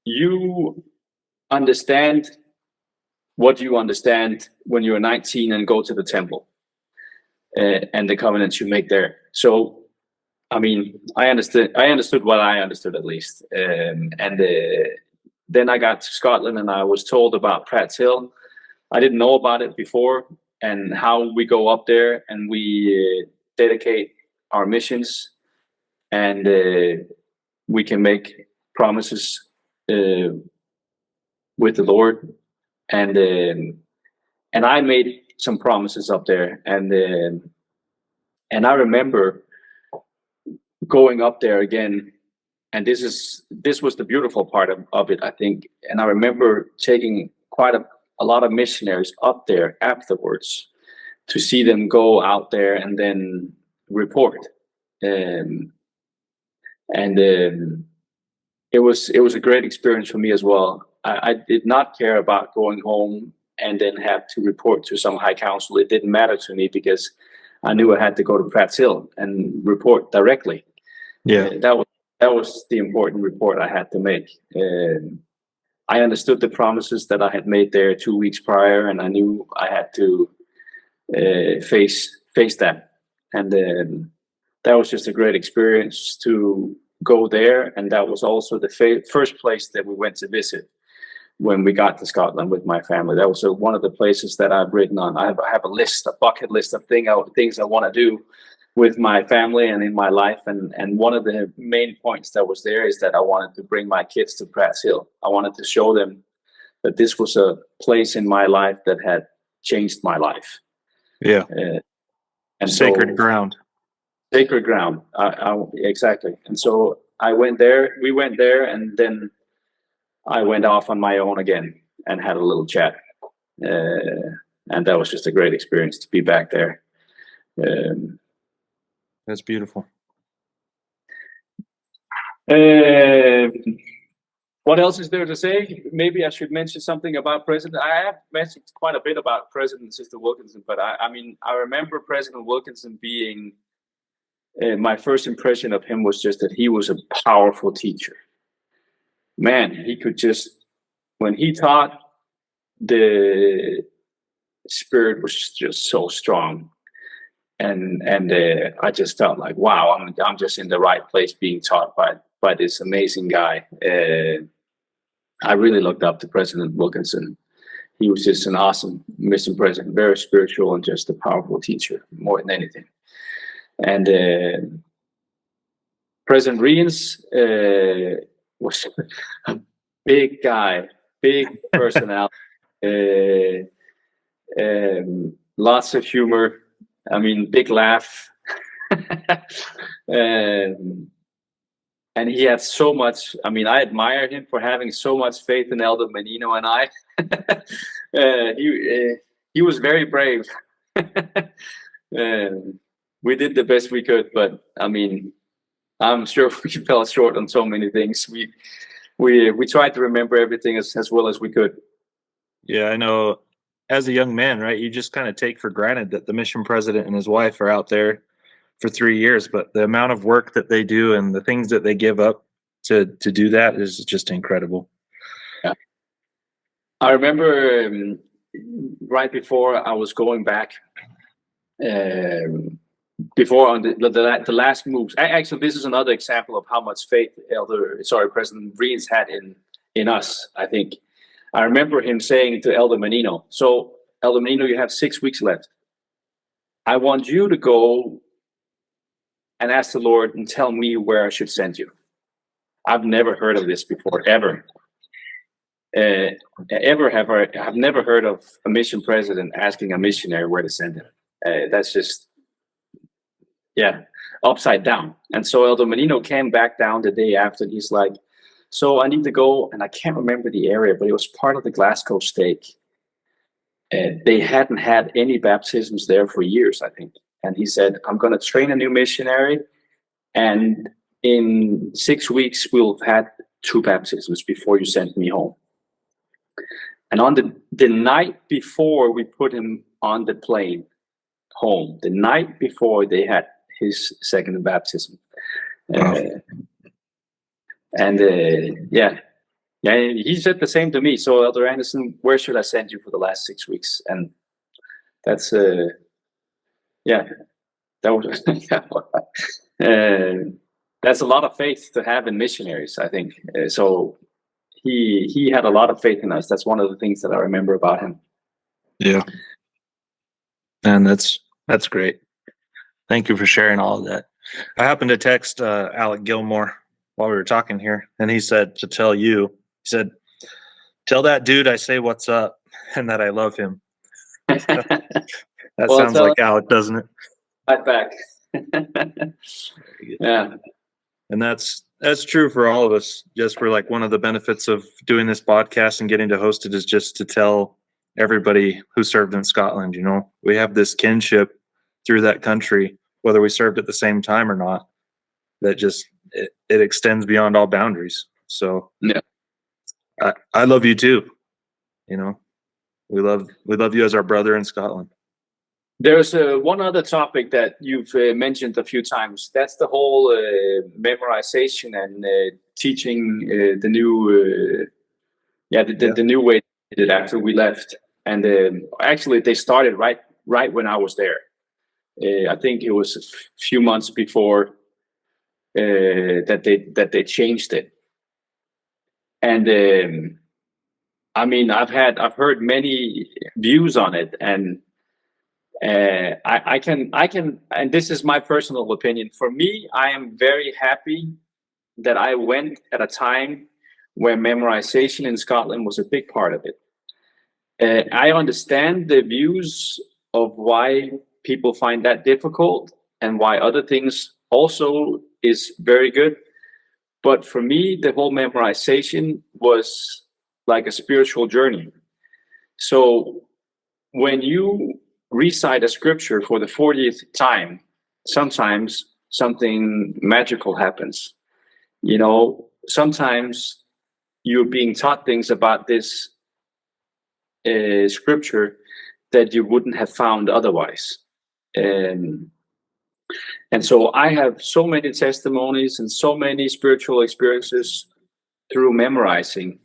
[SPEAKER 2] you understand what you understand when you're 19 and go to the temple and the covenants you make there. So, I mean, I understood what I understood, at least. Then I got to Scotland and I was told about Pratt Hill. I didn't know about it before, and how we go up there and we dedicate our missions, and we can make promises with the Lord, and I made some promises up there, and I remember going up there again, and this was the beautiful part of it, I think. And I remember taking quite a lot of missionaries up there afterwards to see them go out there and then report, and it was a great experience for me as well. I did not care about going home and then have to report to some high council. It didn't matter to me because I knew I had to go to Pratt Hill and report directly.
[SPEAKER 1] Yeah,
[SPEAKER 2] that was the important report I had to make. I understood the promises that I had made there 2 weeks prior, and I knew I had to face that. And that was just a great experience to go there, and that was also the first place that we went to visit when we got to Scotland with my family. That was one of the places that I've written on. I have a bucket list of things I want to do with my family and in my life, and one of the main points that was there is that I wanted to bring my kids to Pratt Hill. I wanted to show them that this was a place in my life that had changed my life.
[SPEAKER 1] Yeah,
[SPEAKER 2] and
[SPEAKER 1] sacred ground.
[SPEAKER 2] Sacred ground, exactly. And so we went there, and then I went off on my own again and had a little chat. And that was just a great experience to be back there.
[SPEAKER 1] That's beautiful.
[SPEAKER 2] What else is there to say? Maybe I should mention something about President. I have mentioned quite a bit about President Sister Wilkinson, but I mean, I remember President Wilkinson being, my first impression of him was just that he was a powerful teacher. Man, he could just, when he taught, the spirit was just so strong. And I just felt like, wow, I'm just in the right place being taught by by this amazing guy. I really looked up to President Wilkinson. He was just an awesome mission president, very spiritual and just a powerful teacher more than anything. And President Vriens was a big guy, big personality, lots of humor. I mean, big laugh. And he had so much. I mean, I admire him for having so much faith in Elder Menino and I. He was very brave. We did the best we could, but I mean, I'm sure we fell short on so many things. We tried to remember everything as well as we could.
[SPEAKER 1] Yeah, I know. As a young man, right, you just kind of take for granted that the mission president and his wife are out there for 3 years, but the amount of work that they do and the things that they give up to do that is just incredible.
[SPEAKER 2] Yeah. I remember right before I was going back, before on the last moves. Actually, this is another example of how much faith President Vriens had in us. I think I remember him saying to Elder Menino, "So, Elder Menino, you have 6 weeks left. I want you to go and ask the Lord and tell me where I should send you." I've never heard of this before, ever. I've never heard of a mission president asking a missionary where to send him. That's just, upside down. And so Elder Menino came back down the day after, and he's like, "So I need to go," and I can't remember the area, but it was part of the Glasgow stake. They hadn't had any baptisms there for years, I think. And he said, "I'm going to train a new missionary, and in 6 weeks, we'll have had 2 baptisms before you send me home." And on the night before we put him on the plane home, the night before they had his second baptism.
[SPEAKER 1] Wow.
[SPEAKER 2] He said the same to me. "So, Elder Andersen, where should I send you for the last 6 weeks?" And that's that was that's a lot of faith to have in missionaries, I think. So he had a lot of faith in us. That's one of the things that I remember about him.
[SPEAKER 1] Yeah, and that's great. Thank you for sharing all of that. I happened to text Alec Gilmore while we were talking here, and he said to tell you, he said, "Tell that dude I say what's up and that I love him." That sounds like Alec, doesn't it?
[SPEAKER 2] Right back. Yeah.
[SPEAKER 1] And that's true for all of us. Just for like one of the benefits of doing this podcast and getting to host it is just to tell everybody who served in Scotland, we have this kinship through that country, whether we served at the same time or not, that just, it extends beyond all boundaries. So
[SPEAKER 2] yeah,
[SPEAKER 1] I love you too. We love you as our brother in Scotland.
[SPEAKER 2] There's one other topic that you've mentioned a few times. That's the whole memorization and teaching the new, the new way they did after we left. And actually, they started right when I was there. I think it was a few months before that they changed it. And I mean, I've heard many views on it, and I can, and this is my personal opinion. For me, I am very happy that I went at a time where memorization in Scotland was a big part of it. I understand the views of why people find that difficult and why other things also is very good. But for me, the whole memorization was like a spiritual journey. So when you recite a scripture for the 40th time, sometimes something magical happens. Sometimes you're being taught things about this scripture that you wouldn't have found otherwise. And so I have so many testimonies and so many spiritual experiences through memorizing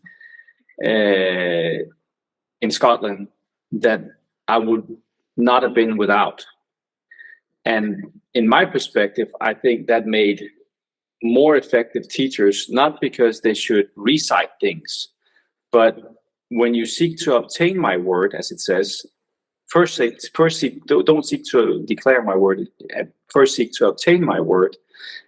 [SPEAKER 2] in Scotland that I would not have been without. And in my perspective, I think that made more effective teachers, not because they should recite things, but when you seek to obtain my word, as it says, don't seek to declare my word, first seek to obtain my word,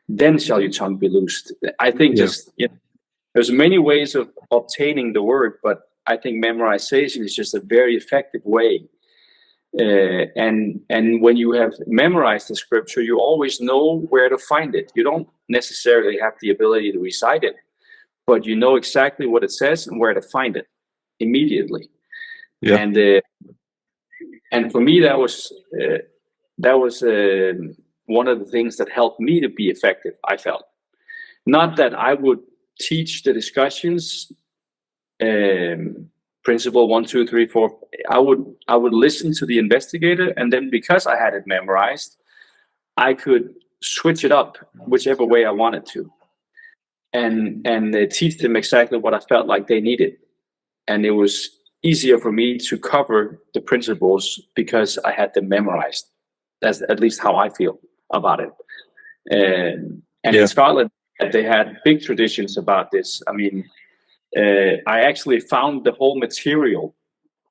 [SPEAKER 2] then shall your tongue be loosed. I think there's many ways of obtaining the word, but I think memorization is just a very effective way. And when you have memorized the scripture, you always know where to find it. You don't necessarily have the ability to recite it, but you know exactly what it says and where to find it immediately.
[SPEAKER 1] Yeah.
[SPEAKER 2] And for me, that was one of the things that helped me to be effective. I felt not that I would teach the discussions. Principle 1, 2, 3, 4. I would listen to the investigator, and then because I had it memorized, I could switch it up whichever way I wanted to, and teach them exactly what I felt like they needed. And it was easier for me to cover the principles because I had them memorized. That's at least how I feel about it. And in Scotland, they had big traditions about this. I mean, I actually found the whole material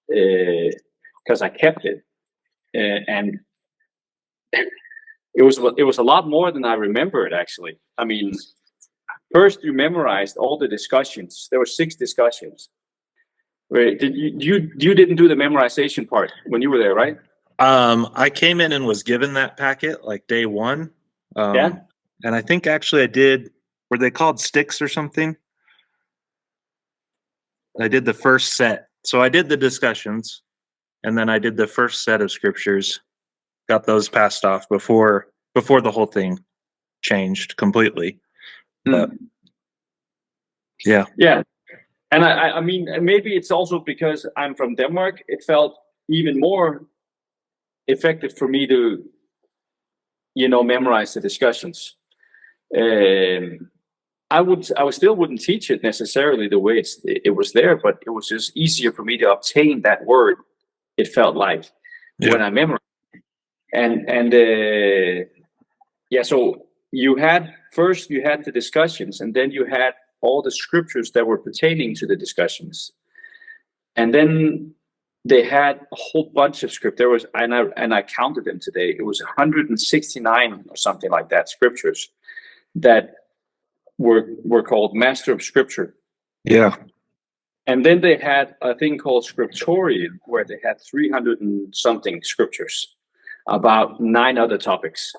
[SPEAKER 2] because I kept it, and it was a lot more than I remembered. Actually, I mean, first you memorized all the discussions. There were 6 discussions. Right? You didn't do the memorization part when you were there, right?
[SPEAKER 1] I came in and was given that packet like day 1. And I think actually I did. Were they called sticks or something? I did the first set. So I did the discussions, and then I did the first set of scriptures, got those passed off before the whole thing changed completely. But, yeah.
[SPEAKER 2] And I mean, maybe it's also because I'm from Denmark. It felt even more effective for me to, memorize the discussions. I still wouldn't teach it necessarily the way it was there, but it was just easier for me to obtain that word. It felt like when I memorized, So you had the discussions, and then you had all the scriptures that were pertaining to the discussions, and then they had a whole bunch of script. There was, and I counted them today. It was 169 or something like that scriptures that were called Master of Scripture.
[SPEAKER 1] Yeah.
[SPEAKER 2] And then they had a thing called Scriptorium, where they had 300 and something scriptures about 9 other topics.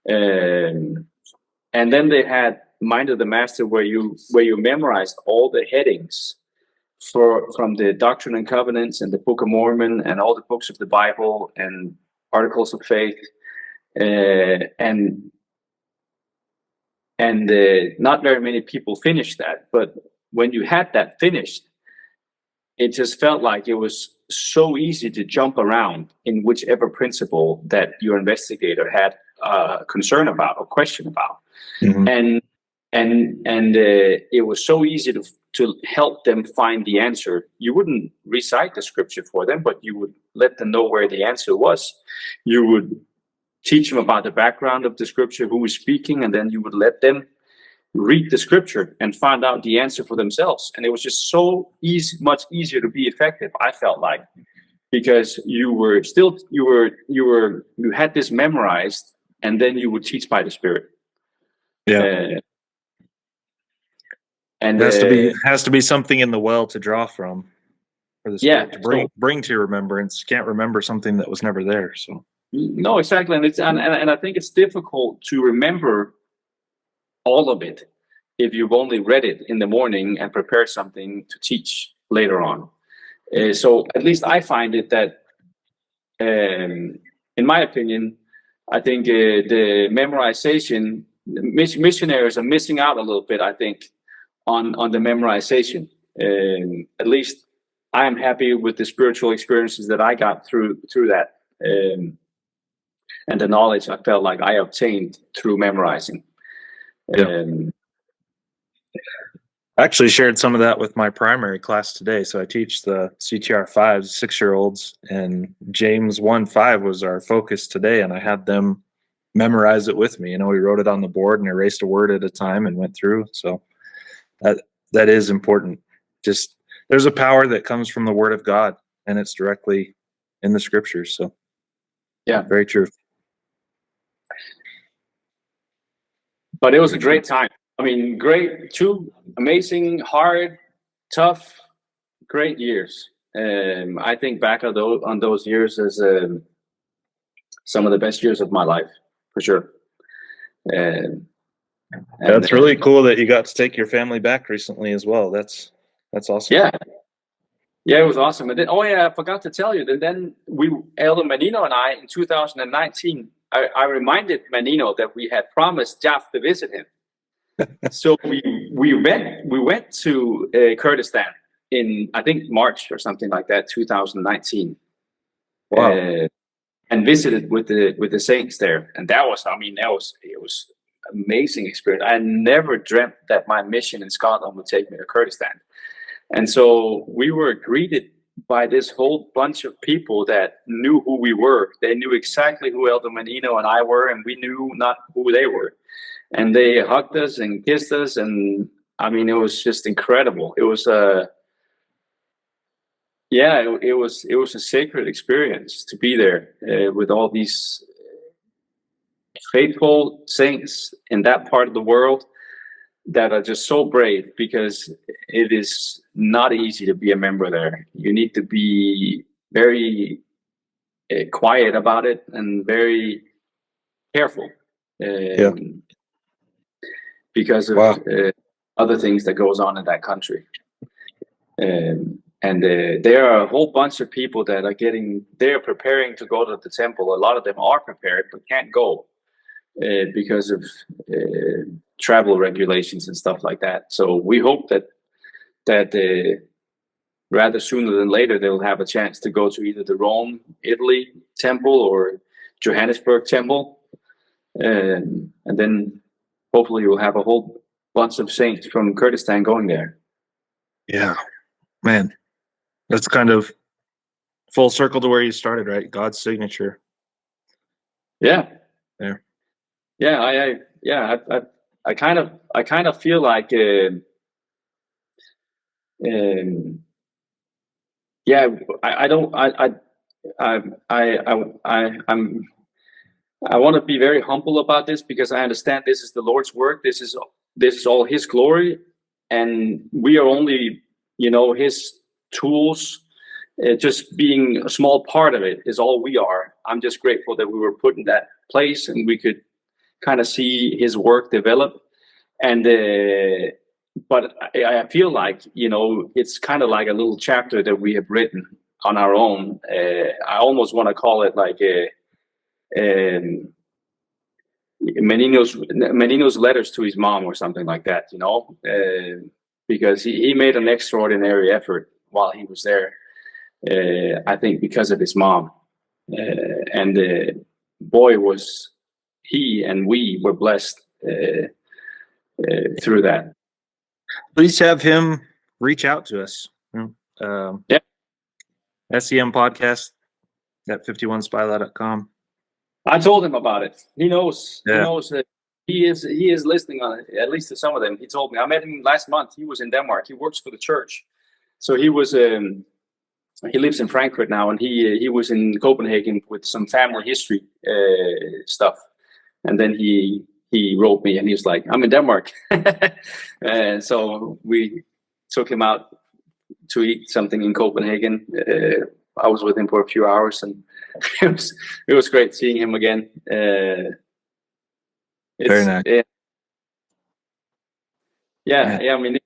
[SPEAKER 2] And then they had Mind of the Master, where you memorized all the headings from the Doctrine and Covenants and the Book of Mormon and all the books of the Bible and Articles of Faith, and not very many people finished that. But when you had that finished, it just felt like it was so easy to jump around in whichever principle that your investigator had concern about or question about. And it was so easy to help them find the answer. You wouldn't recite the scripture for them, but you would let them know where the answer was. You would teach them about the background of the scripture, who was speaking, and then you would let them read the scripture and find out the answer for themselves. And it was just so much easier to be effective, I felt like, because you had this memorized, and then you would teach by the Spirit. And
[SPEAKER 1] it has to be something in the well to draw from for the Spirit to bring to your remembrance. You can't remember something that was never there. So
[SPEAKER 2] no, exactly. And I think it's difficult to remember all of it if you've only read it in the morning and prepared something to teach later on. So at least I find it that, in my opinion, I think the memorization, missionaries are missing out a little bit, I think, on the memorization. At least I am happy with the spiritual experiences that I got through that, and the knowledge I felt like I obtained through memorizing.
[SPEAKER 1] I actually shared some of that with my primary class today. So I teach the CTR 5s, 6-year-olds, and James 1:5 was our focus today. And I had them memorize it with me. You know, he wrote it on the board and erased a word at a time and went through. So that is important. Just there's a power that comes from the Word of God, and it's directly in the Scriptures. So
[SPEAKER 2] Yeah.
[SPEAKER 1] very true.
[SPEAKER 2] But it was a great time. I mean, great, 2 amazing, hard, tough, great years. I think back on those years as some of the best years of my life, for sure.
[SPEAKER 1] That's really cool that you got to take your family back recently as well. That's awesome.
[SPEAKER 2] Yeah, it was awesome. And then, I forgot to tell you that then Elder Menino and I in 2019, I reminded Menino that we had promised Jeff to visit him. So we went to Kurdistan in, I think, March or something like that, 2019.
[SPEAKER 1] Wow.
[SPEAKER 2] And visited with the saints there, and it was amazing experience. I never dreamt that my mission in Scotland would take me to Kurdistan, and so we were greeted by this whole bunch of people that knew who we were. They knew exactly who Elder Menino and I were, and we knew not who they were. And they hugged us and kissed us, and I mean, it was just incredible. It was it was a sacred experience to be there with all these faithful saints in that part of the world that are just so brave, because it is not easy to be a member there. You need to be very quiet about it and very careful because of other things that goes on in that country. And there are a whole bunch of people that they're preparing to go to the temple. A lot of them are prepared but can't go because of travel regulations and stuff like that. So we hope that rather sooner than later they'll have a chance to go to either the Rome, Italy temple or Johannesburg temple, and then hopefully we'll have a whole bunch of saints from Kurdistan going there.
[SPEAKER 1] Yeah, man. That's kind of full circle to where you started, right? God's signature.
[SPEAKER 2] Yeah.
[SPEAKER 1] Yeah.
[SPEAKER 2] I kind of feel like I want to be very humble about this, because I understand this is the Lord's work. This is all His glory, and we are only, His tools. Just being a small part of it is all we are. I'm just grateful that we were put in that place and we could kind of see His work develop. And but I feel like, it's kind of like a little chapter that we have written on our own. I almost want to call it like Menino's letters to his mom or something like that, because he made an extraordinary effort while he was there. I think because of his mom, and boy, was he and we were blessed through that.
[SPEAKER 1] Please have him reach out to us. S.E.M podcast at 51spylaw.com.
[SPEAKER 2] I told him about it. He knows.
[SPEAKER 1] Yeah.
[SPEAKER 2] He knows that he is listening on it, at least to some of them. He told me. I met him last month. He was in Denmark. He works for the church, so he was. He lives in Frankfurt now, and he was in Copenhagen with some family history stuff. And then he wrote me, and he was like, "I'm in Denmark." And so we took him out to eat something in Copenhagen. I was with him for a few hours, and it was great seeing him again.
[SPEAKER 1] Very nice.
[SPEAKER 2] I mean,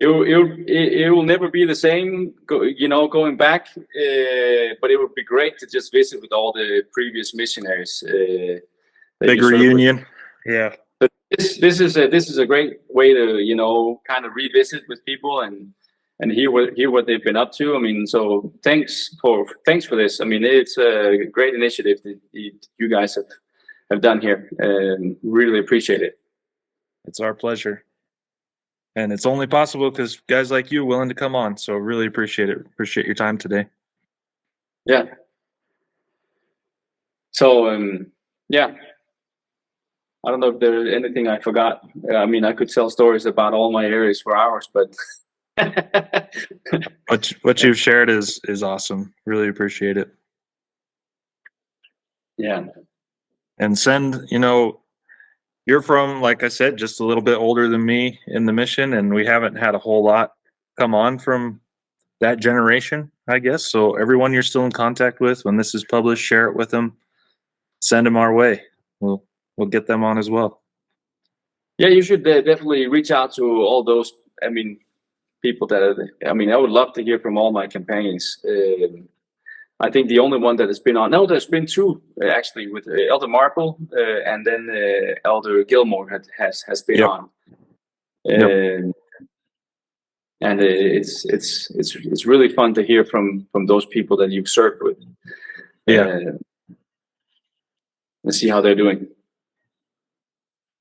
[SPEAKER 2] it will never be the same, going back. But it would be great to just visit with all the previous missionaries.
[SPEAKER 1] Big reunion. Yeah.
[SPEAKER 2] But this is a great way to kind of revisit with people and hear what they've been up to. I mean, so thanks for this. I mean, it's a great initiative that you guys have done here, and really appreciate it.
[SPEAKER 1] It's our pleasure. And it's only possible because guys like you willing to come on. So really appreciate it. Appreciate your time today.
[SPEAKER 2] Yeah. So Yeah. I don't know if there's anything I forgot. I mean, I could tell stories about all my areas for hours, but
[SPEAKER 1] What you've shared is awesome. Really appreciate it.
[SPEAKER 2] yeah.
[SPEAKER 1] And send, you're from, like I said, just a little bit older than me in the mission, and we haven't had a whole lot come on from that generation, I guess. So everyone you're still in contact with, when this is published, share it with them. Send them our way. We'll get them on as well.
[SPEAKER 2] Yeah, you should definitely reach out to all those. I mean, people that. I mean, I would love to hear from all my companions. I think the only one that has been on. No, there's been two actually, with Elder Marple and then Elder Gilmore has been
[SPEAKER 1] Yep.
[SPEAKER 2] on.
[SPEAKER 1] Yep.
[SPEAKER 2] And it's really fun to hear from those people that you've served with.
[SPEAKER 1] Yeah.
[SPEAKER 2] And see how they're doing.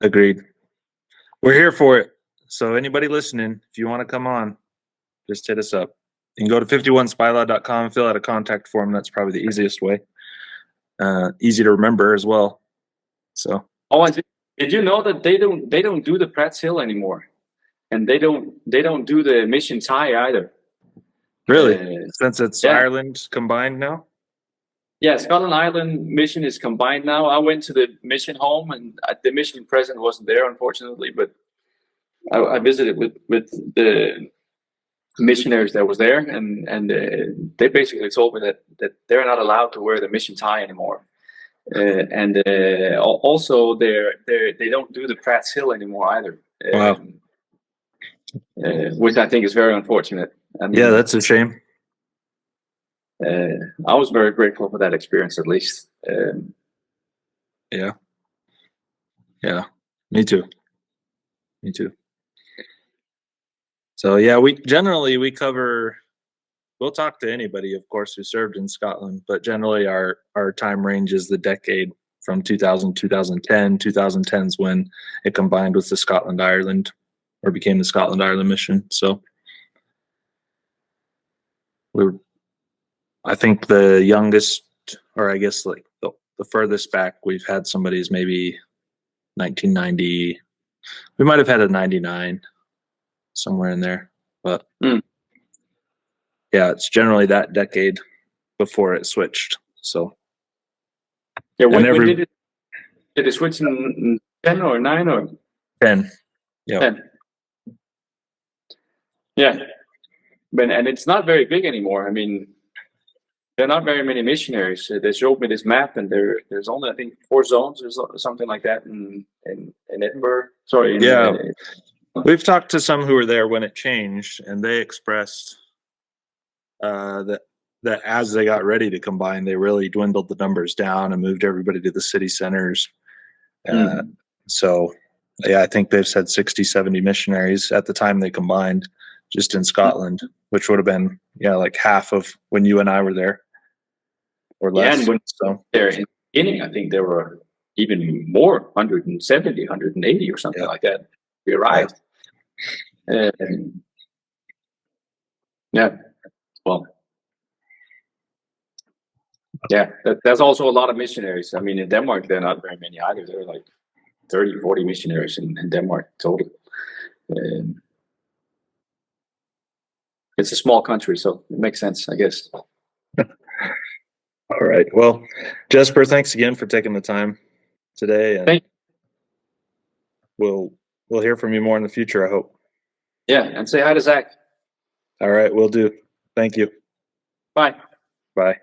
[SPEAKER 1] Agreed. We're here for it. So anybody listening, if you want to come on, just hit us up. You can go to 51spylaw.com, fill out a contact form. That's probably the easiest way. Easy to remember as well. So.
[SPEAKER 2] Oh, and did you know that they don't do the Pratt's Hill anymore, and they don't do the Mission Tie either.
[SPEAKER 1] Really? Since it's
[SPEAKER 2] yeah.
[SPEAKER 1] Ireland combined now?
[SPEAKER 2] Yeah, Scotland Ireland Mission is combined now. I went to the mission home, and the mission president wasn't there, unfortunately, but I visited with the missionaries that was there, and they basically told me that they're not allowed to wear the mission tie anymore. And also they don't do the Pratt's Hill anymore either.
[SPEAKER 1] Wow.
[SPEAKER 2] Which I think is very unfortunate. I mean,
[SPEAKER 1] yeah, that's a shame.
[SPEAKER 2] I was very grateful for that experience, at least.
[SPEAKER 1] Yeah. Me too. So yeah, we cover. We'll talk to anybody, of course, who served in Scotland, but generally our time range is the decade from 2000, 2010. 2010's when it combined with the Scotland Ireland, or became the Scotland Ireland Mission. So I think the youngest, or I guess like the furthest back we've had somebody is maybe 1990. We might have had a 99 somewhere in there, but yeah, it's generally that decade before it switched. So
[SPEAKER 2] yeah, when did it switch in 10 or 9 or
[SPEAKER 1] 10? Yeah.
[SPEAKER 2] 10. Yeah, and it's not very big anymore. I mean, there are not very many missionaries. They showed me this map, and there's only, I think, 4 zones or something like that in Edinburgh. Sorry.
[SPEAKER 1] We've talked to some who were there when it changed, and they expressed that as they got ready to combine, they really dwindled the numbers down and moved everybody to the city centers. So, yeah, I think they've said 60, 70 missionaries at the time they combined, just in Scotland, which would have been, like half of when you and I were there, or less.
[SPEAKER 2] Yeah, and when there in the beginning, I think there were even more, 170, 180 or something like that. We arrived. Yeah. Well, yeah, there's also a lot of missionaries. I mean, in Denmark, there are not very many either. There are like 30, 40 missionaries in Denmark total. It's a small country, so it makes sense, I guess.
[SPEAKER 1] All right. Well, Jesper, thanks again for taking the time today. And
[SPEAKER 2] thank
[SPEAKER 1] you. We'll hear from you more in the future, I hope.
[SPEAKER 2] Yeah, and say hi to Zach.
[SPEAKER 1] All right, will do. Thank you.
[SPEAKER 2] Bye.
[SPEAKER 1] Bye.